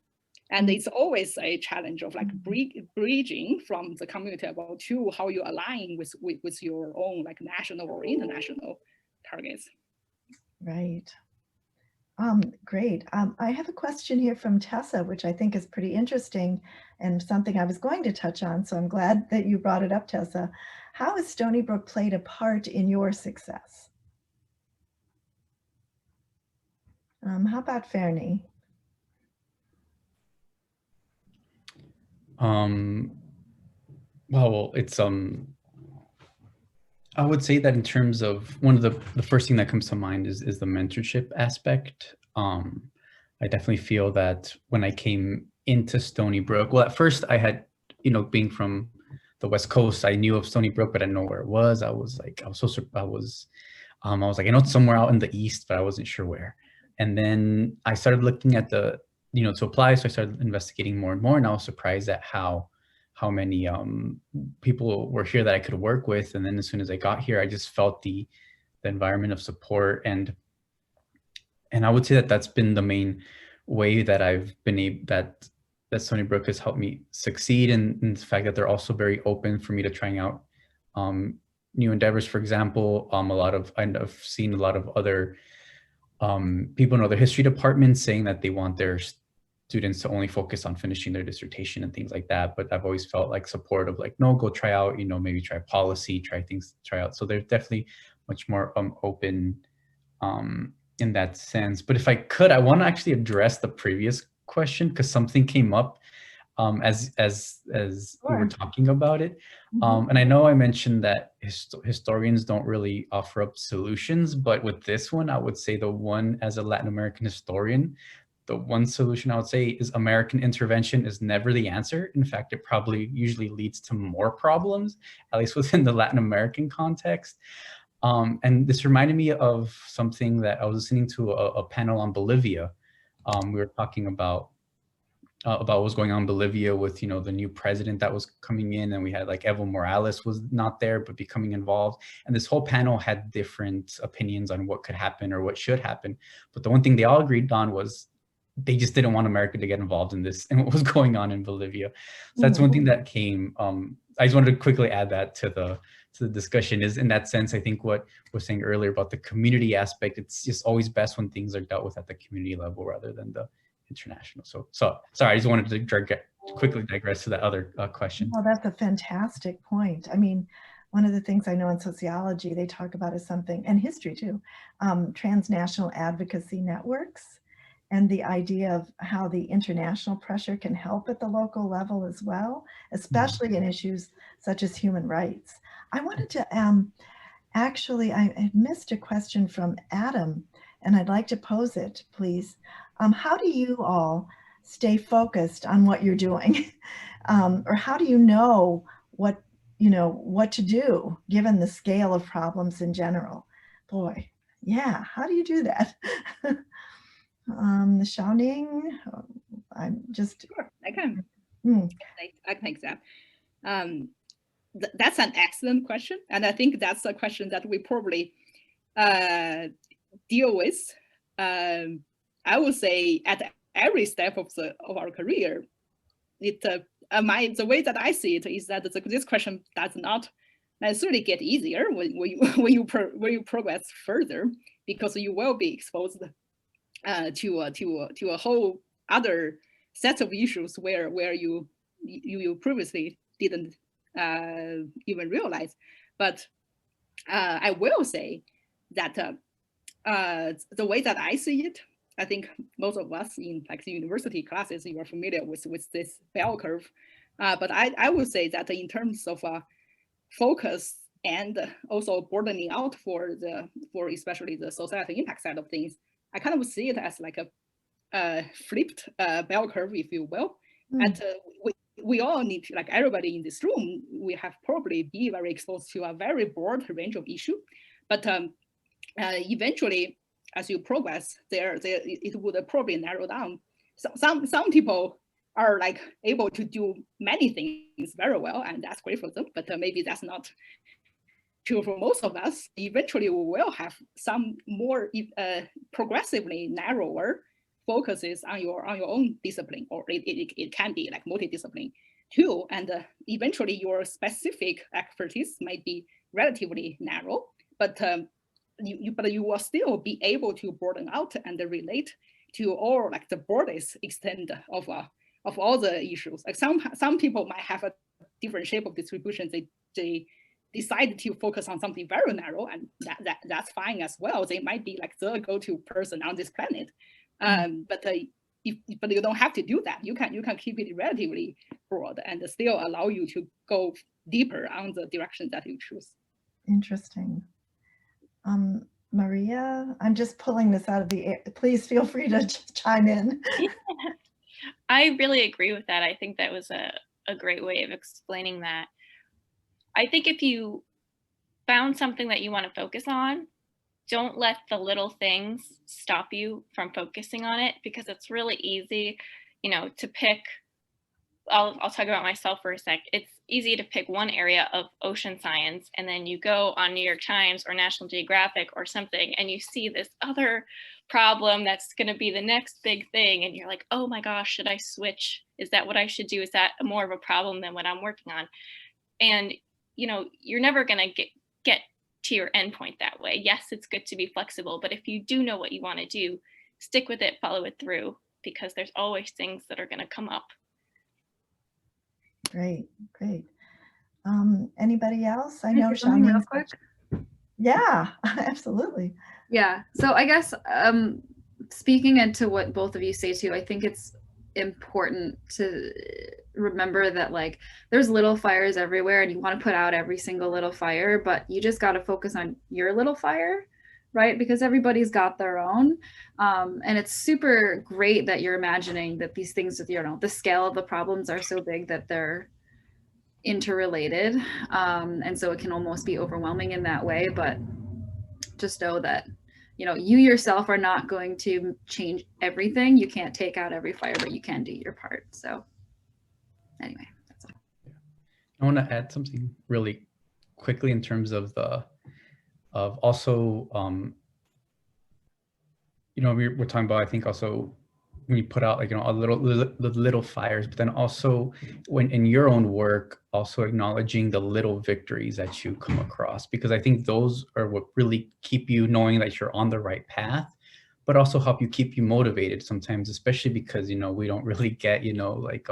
And it's always a challenge of like bridging from the community level to how you align with your own like national or international targets. Right. Great. I have a question here from Tessa, which I think is pretty interesting and something I was going to touch on. So I'm glad that you brought it up, Tessa. How has Stony Brook played a part in your success? How about Fernie? Well, it's I would say that in terms of one of the first thing that comes to mind is the mentorship aspect. I definitely feel that when I came into Stony Brook, well, at first I had, being from the West Coast, I knew of Stony Brook, but I didn't know where it was. I was like, I was like, I know it's somewhere out in the East, but I wasn't sure where. And then I started looking at to apply. So I started investigating more and more, and I was surprised at how how many people were here that I could work with. And then as soon as I got here, I just felt the environment of support. And I would say that that's been the main way that I've been able, that Stony Brook has helped me succeed, and the fact that they're also very open for me to trying out new endeavors. For example, I've seen a lot of other people in other history departments saying that they want their students to only focus on finishing their dissertation and things like that. But I've always felt like support of like, no, go try out, maybe try policy, try out. So they're definitely much more open in that sense. But if I could, I want to actually address the previous question, because something came up as we were talking about it. And I know I mentioned that historians don't really offer up solutions, but with this one, I would say as a Latin American historian, the one solution I would say is American intervention is never the answer. In fact, it probably usually leads to more problems, at least within the Latin American context. And this reminded me of something that I was listening to a panel on Bolivia. We were talking about what was going on in Bolivia with, the new president that was coming in, and we had like Evo Morales was not there, but becoming involved. And this whole panel had different opinions on what could happen or what should happen. But the one thing they all agreed on was they just didn't want America to get involved in this and what was going on in Bolivia. So that's one thing that came. I just wanted to quickly add that to the discussion. Is in that sense, I think what we're saying earlier about the community aspect, it's just always best when things are dealt with at the community level rather than the international. So sorry, I just wanted to quickly digress to that other question. Well, that's a fantastic point. I mean, one of the things I know in sociology they talk about is something, and history too, transnational advocacy networks, and the idea of how the international pressure can help at the local level as well, especially in issues such as human rights. I wanted to actually, I missed a question from Adam, and I'd like to pose it, please. How do you all stay focused on what you're doing? Or how do you know what to do given the scale of problems in general? Boy, yeah, how do you do that? Xiaoning, I'm just... Sure, I can. I can take that. That's an excellent question. And I think that's a question that we probably deal with. I would say at every step of our career, the way that I see it is that this question does not necessarily get easier when you progress further, because you will be exposed to a whole other set of issues where you previously didn't even realize. But I will say that the way that I see it, I think most of us in like the university classes, you are familiar with this bell curve. But I would say that in terms of focus and also broadening out for especially the society impact side of things, I kind of see it as like a flipped bell curve, if you will. And we all need to, like everybody in this room, we have probably be very exposed to a very broad range of issue. But eventually, as you progress, it would probably narrow down. So some people are like able to do many things very well, and that's great for them. But maybe that's not true for most of us. Eventually, we will have some more progressively narrower focuses on your own discipline, or it can be like multidiscipline too. And eventually, your specific expertise might be relatively narrow, but you will still be able to broaden out and relate to all like the broadest extent of all the issues. Like some people might have a different shape of distribution. They decide to focus on something very narrow, and that's fine as well. They might be like the go-to person on this planet. But you don't have to do that. You can keep it relatively broad and still allow you to go deeper on the direction that you choose. Interesting. Maria, I'm just pulling this out of the air. Please feel free to chime in. I really agree with that. I think that was a great way of explaining that. I think if you found something that you want to focus on, don't let the little things stop you from focusing on it, because it's really easy, to pick I'll talk about myself for a sec. It's easy to pick one area of ocean science, and then you go on New York Times or National Geographic or something, and you see this other problem that's going to be the next big thing, and you're like, oh my gosh, should I switch? Is that what I should do? Is that more of a problem than what I'm working on? And you're never going to get to your endpoint that way. Yes, it's good to be flexible, but if you do know what you want to do, stick with it, follow it through, because there's always things that are going to come up. Great, great. Anybody else? I know something real Shani. quick. Yeah, absolutely. Yeah. So I guess speaking into what both of you say too, I think it's important to remember that like there's little fires everywhere and you want to put out every single little fire, but you just got to focus on your little fire, right? Because everybody's got their own. And it's super great that you're imagining that these things with, the scale of the problems are so big that they're interrelated. And so it can almost be overwhelming in that way, but just know that, you yourself are not going to change everything. You can't take out every fire, but you can do your part. So anyway, that's all. I want to add something really quickly in terms of also, we're talking about, I think also when you put out like, a little fires, but then also when in your own work, also acknowledging the little victories that you come across, because I think those are what really keep you knowing that you're on the right path, but also help you keep you motivated sometimes, especially because, we don't really get, like,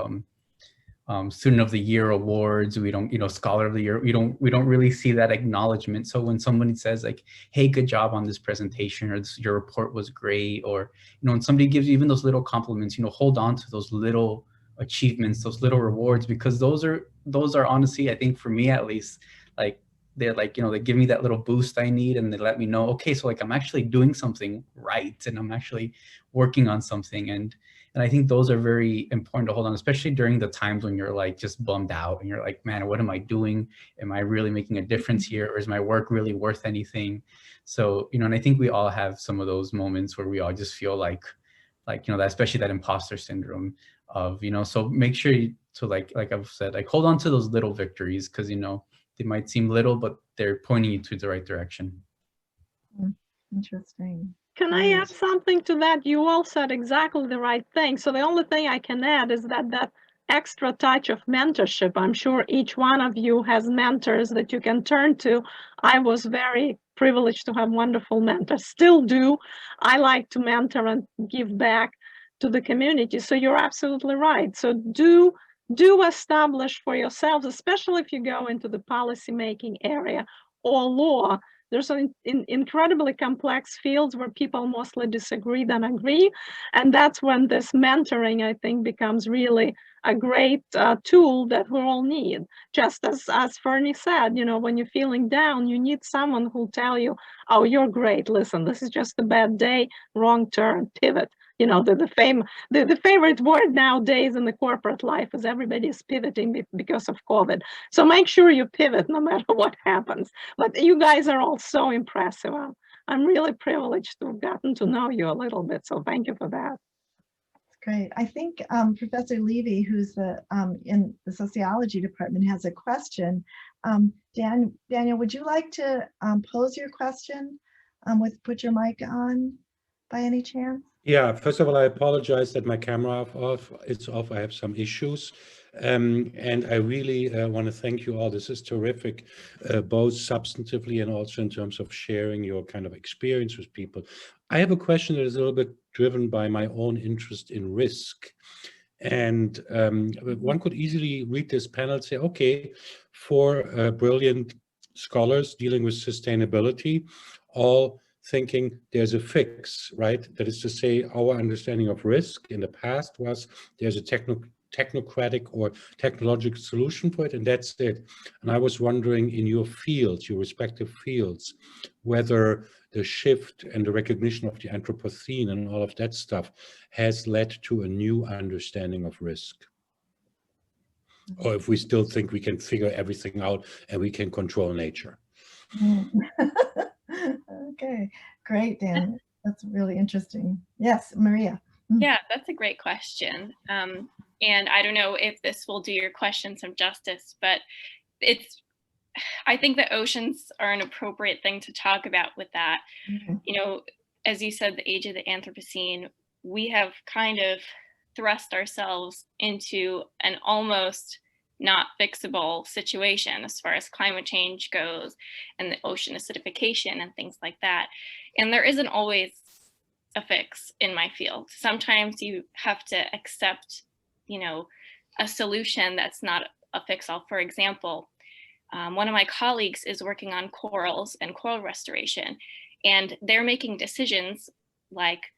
student of the year awards, we don't, scholar of the year, we don't really see that acknowledgement. So when somebody says like, hey, good job on this presentation, or your report was great, or when somebody gives you even those little compliments, hold on to those little achievements, those little rewards, because those are honestly, I think for me at least, like they're like, they give me that little boost I need, and they let me know, okay, so like I'm actually doing something right, and I'm actually working on something. And I think those are very important to hold on, especially during the times when you're like just bummed out and you're like, man, what am I doing? Am I really making a difference here? Or is my work really worth anything? So, and I think we all have some of those moments where we all just feel like, that, especially that imposter syndrome of, so make sure to like I've said, like hold on to those little victories, because, they might seem little, but they're pointing you to the right direction. Interesting. Can I add something to that? You all said exactly the right thing. So the only thing I can add is that extra touch of mentorship. I'm sure each one of you has mentors that you can turn to. I was very privileged to have wonderful mentors, still do. I like to mentor and give back to the community. So you're absolutely right. So do establish for yourselves, especially if you go into the policymaking area or law. There's some incredibly complex fields where people mostly disagree than agree. And that's when this mentoring, I think, becomes really a great tool that we all need. Just as Fernie said, when you're feeling down, you need someone who'll tell you, oh, you're great. Listen, this is just a bad day, wrong turn, pivot. The favorite word nowadays in the corporate life is everybody's pivoting because of COVID. So make sure you pivot no matter what happens. But you guys are all so impressive. I'm really privileged to have gotten to know you a little bit. So thank you for that. Great. I think Professor Levy, who's in the sociology department, has a question. Daniel, would you like to pose your question? Put your mic on by any chance? Yeah, first of all, I apologize that my camera is off. I have some issues. And I really want to thank you all. This is terrific, both substantively and also in terms of sharing your kind of experience with people. I have a question that is a little bit driven by my own interest in risk. And one could easily read this panel and say, okay, four brilliant scholars dealing with sustainability, all thinking there's a fix, right? That is to say, our understanding of risk in the past was there's a technocratic or technological solution for it, and that's it. And I was wondering in your fields, your respective fields, whether the shift and the recognition of the Anthropocene and all of that stuff has led to a new understanding of risk. Or if we still think we can figure everything out and we can control nature. Okay, great, Dan. That's really interesting. Yes, Maria. Yeah, that's a great question. And I don't know if this will do your question some justice, but I think the oceans are an appropriate thing to talk about with that. Mhm. You know, as you said, the age of the Anthropocene, we have kind of thrust ourselves into an almost not fixable situation as far as climate change goes and the ocean acidification and things like that. And there isn't always a fix in my field. Sometimes you have to accept, you know, a solution that's not a fix-all. For example, one of my colleagues is working on corals and coral restoration, and they're making decisions like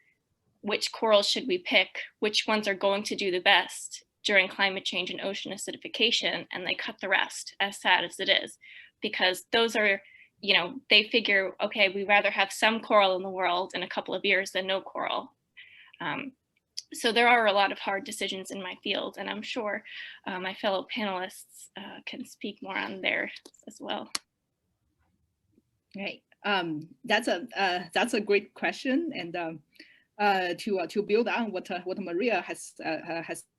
which corals should we pick, which ones are going to do the best during climate change and ocean acidification, and they cut the rest, as sad as it is, because those are, you know, they figure, okay, we'd rather have some coral in the world in a couple of years than no coral. So there are a lot of hard decisions in my field, and I'm sure my fellow panelists can speak more on theirs as well. Right. That's a great question, and to build on what Maria has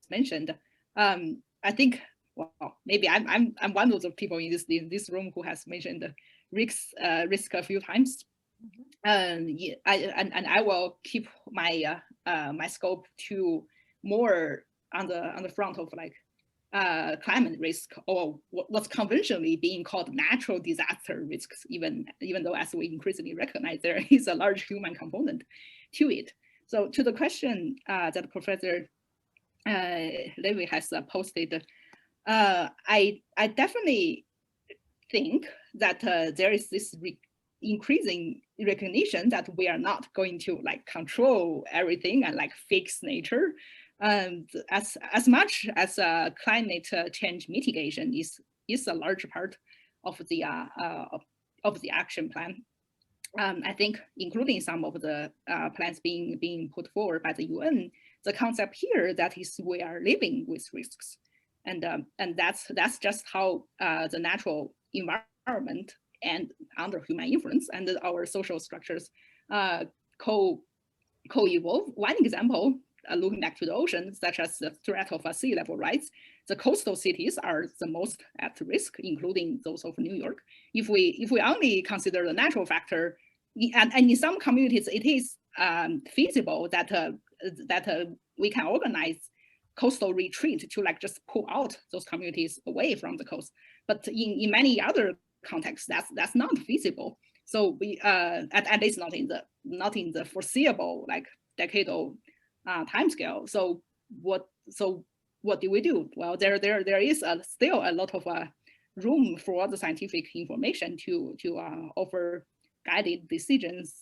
mentioned, I think, well, maybe I'm one of the people in this room who has mentioned risk a few times. Yeah, I will keep my my scope to more on the front of like climate risk, or what's conventionally being called natural disaster risks, even though as we increasingly recognize there is a large human component to it. So to the question that Professor Levy has posted, I definitely think that there is this increasing recognition that we are not going to like control everything and like fix nature. And as much as climate change mitigation is a large part of the action plan. I think, including some of the plans being put forward by the UN, the concept here that is we are living with risks, and that's just how the natural environment and under human influence and our social structures co-evolve. One example, looking back to the ocean, such as the threat of sea level rise, the coastal cities are the most at risk, including those of New York. If we only consider the natural factor, and in some communities, it is feasible that we can organize coastal retreat to like just pull out those communities away from the coast. But in many other contexts, that's not feasible. So we at least not in the foreseeable like decadal timescale. So what do we do? Well, there is still a lot of room for the scientific information to offer guided decisions.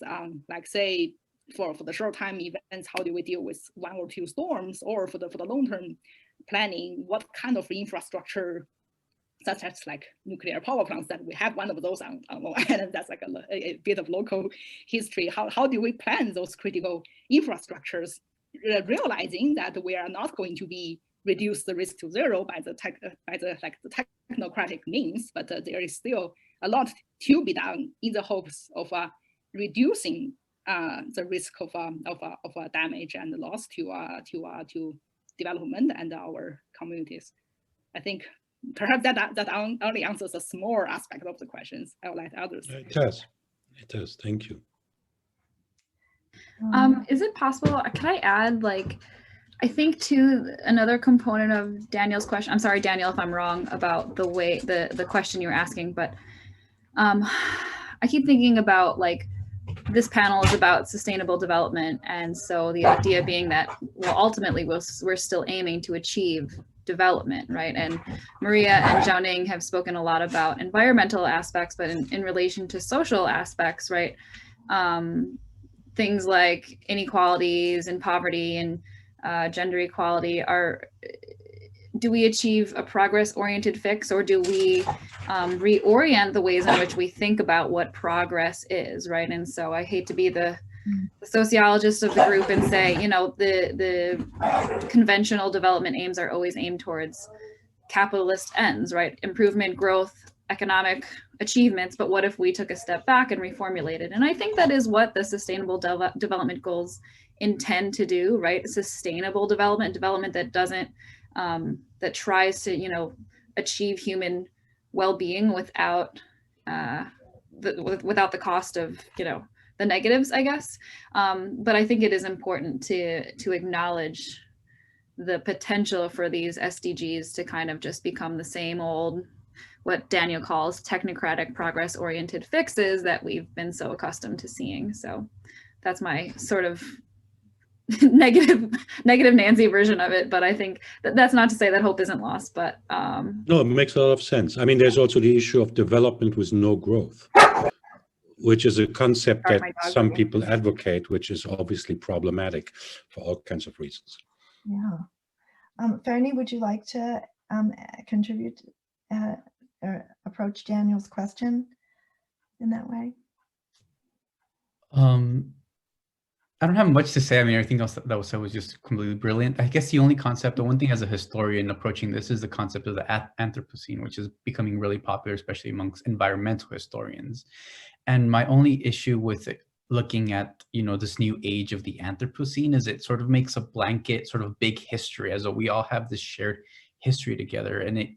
Like say for the short time events, how do we deal with 1 or 2 storms, or for the long term planning, what kind of infrastructure, such as like nuclear power plants, that we have one of those on Long Island. That's like a bit of local history. How do we plan those critical infrastructures, realizing that we are not going to be reduce the risk to zero by the technocratic means, but there is still a lot to be done in the hopes of reducing the risk of damage and loss to development and our communities. I think perhaps that only answers a small aspect of the questions. I will let others. It does. It does. Thank you. Is it possible, can I add, like, I think to another component of Daniel's question, I'm sorry, Daniel, if I'm wrong about the way, the question you're asking, but I keep thinking about, like, this panel is about sustainable development. And so the idea being that, well, ultimately we're still aiming to achieve development, right? And Maria and Zhao-Ning have spoken a lot about environmental aspects, but in relation to social aspects, right? Things like inequalities and poverty and gender equality do we achieve a progress-oriented fix, or do we reorient the ways in which we think about what progress is, right? And so I hate to be the sociologist of the group and say, you know, the conventional development aims are always aimed towards capitalist ends, right? Improvement, growth, economic achievements, but what if we took a step back and reformulated? And I think that is what the Sustainable Development Goals intend to do, right? Sustainable development that doesn't that tries to, you know, achieve human well-being without without the cost of, you know, the negatives, I guess. But I think it is important to acknowledge the potential for these SDGs to kind of just become the same old, what Daniel calls technocratic progress-oriented fixes that we've been so accustomed to seeing. So that's my sort of negative Nancy version of it, but I think that's not to say that hope isn't lost, but no, it makes a lot of sense. I mean, there's also the issue of development with no growth, which is a concept that some people advocate, which is obviously problematic for all kinds of reasons. Yeah. Fernie, would you like to contribute or approach Daniel's question in that way? I don't have much to say. I mean, everything else that was said was just completely brilliant. I guess the only concept, the one thing as a historian approaching this is the concept of the Anthropocene, which is becoming really popular, especially amongst environmental historians. And my only issue with it, looking at, you know, this new age of the Anthropocene, is it sort of makes a blanket sort of big history, as though we all have this shared history together. And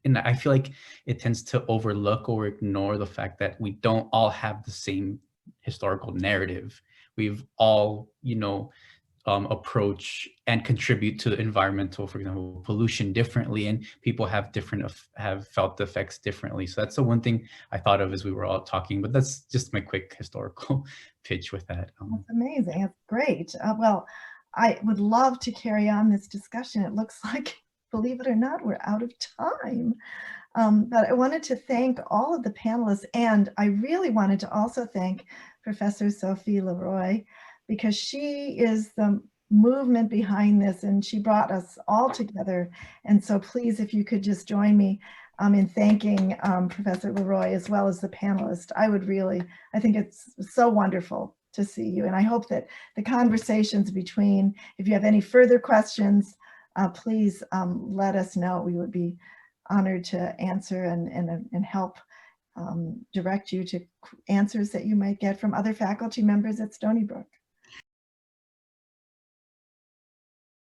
and I feel like it tends to overlook or ignore the fact that we don't all have the same historical narrative. We've all, you know, approach and contribute to environmental, for example, pollution differently, and people have felt the effects differently. So that's the one thing I thought of as we were all talking, but that's just my quick historical pitch with that. That's amazing. That's great. Well, I would love to carry on this discussion. It looks like, believe it or not, we're out of time. But I wanted to thank all of the panelists, and I really wanted to also thank Professor Sophie Leroy, because she is the movement behind this, and she brought us all together. And so please, if you could just join me in thanking Professor Leroy as well as the panelists. I think it's so wonderful to see you. And I hope that the conversations between, if you have any further questions, please let us know. We would be honored to answer and help direct you to answers that you might get from other faculty members at Stony Brook.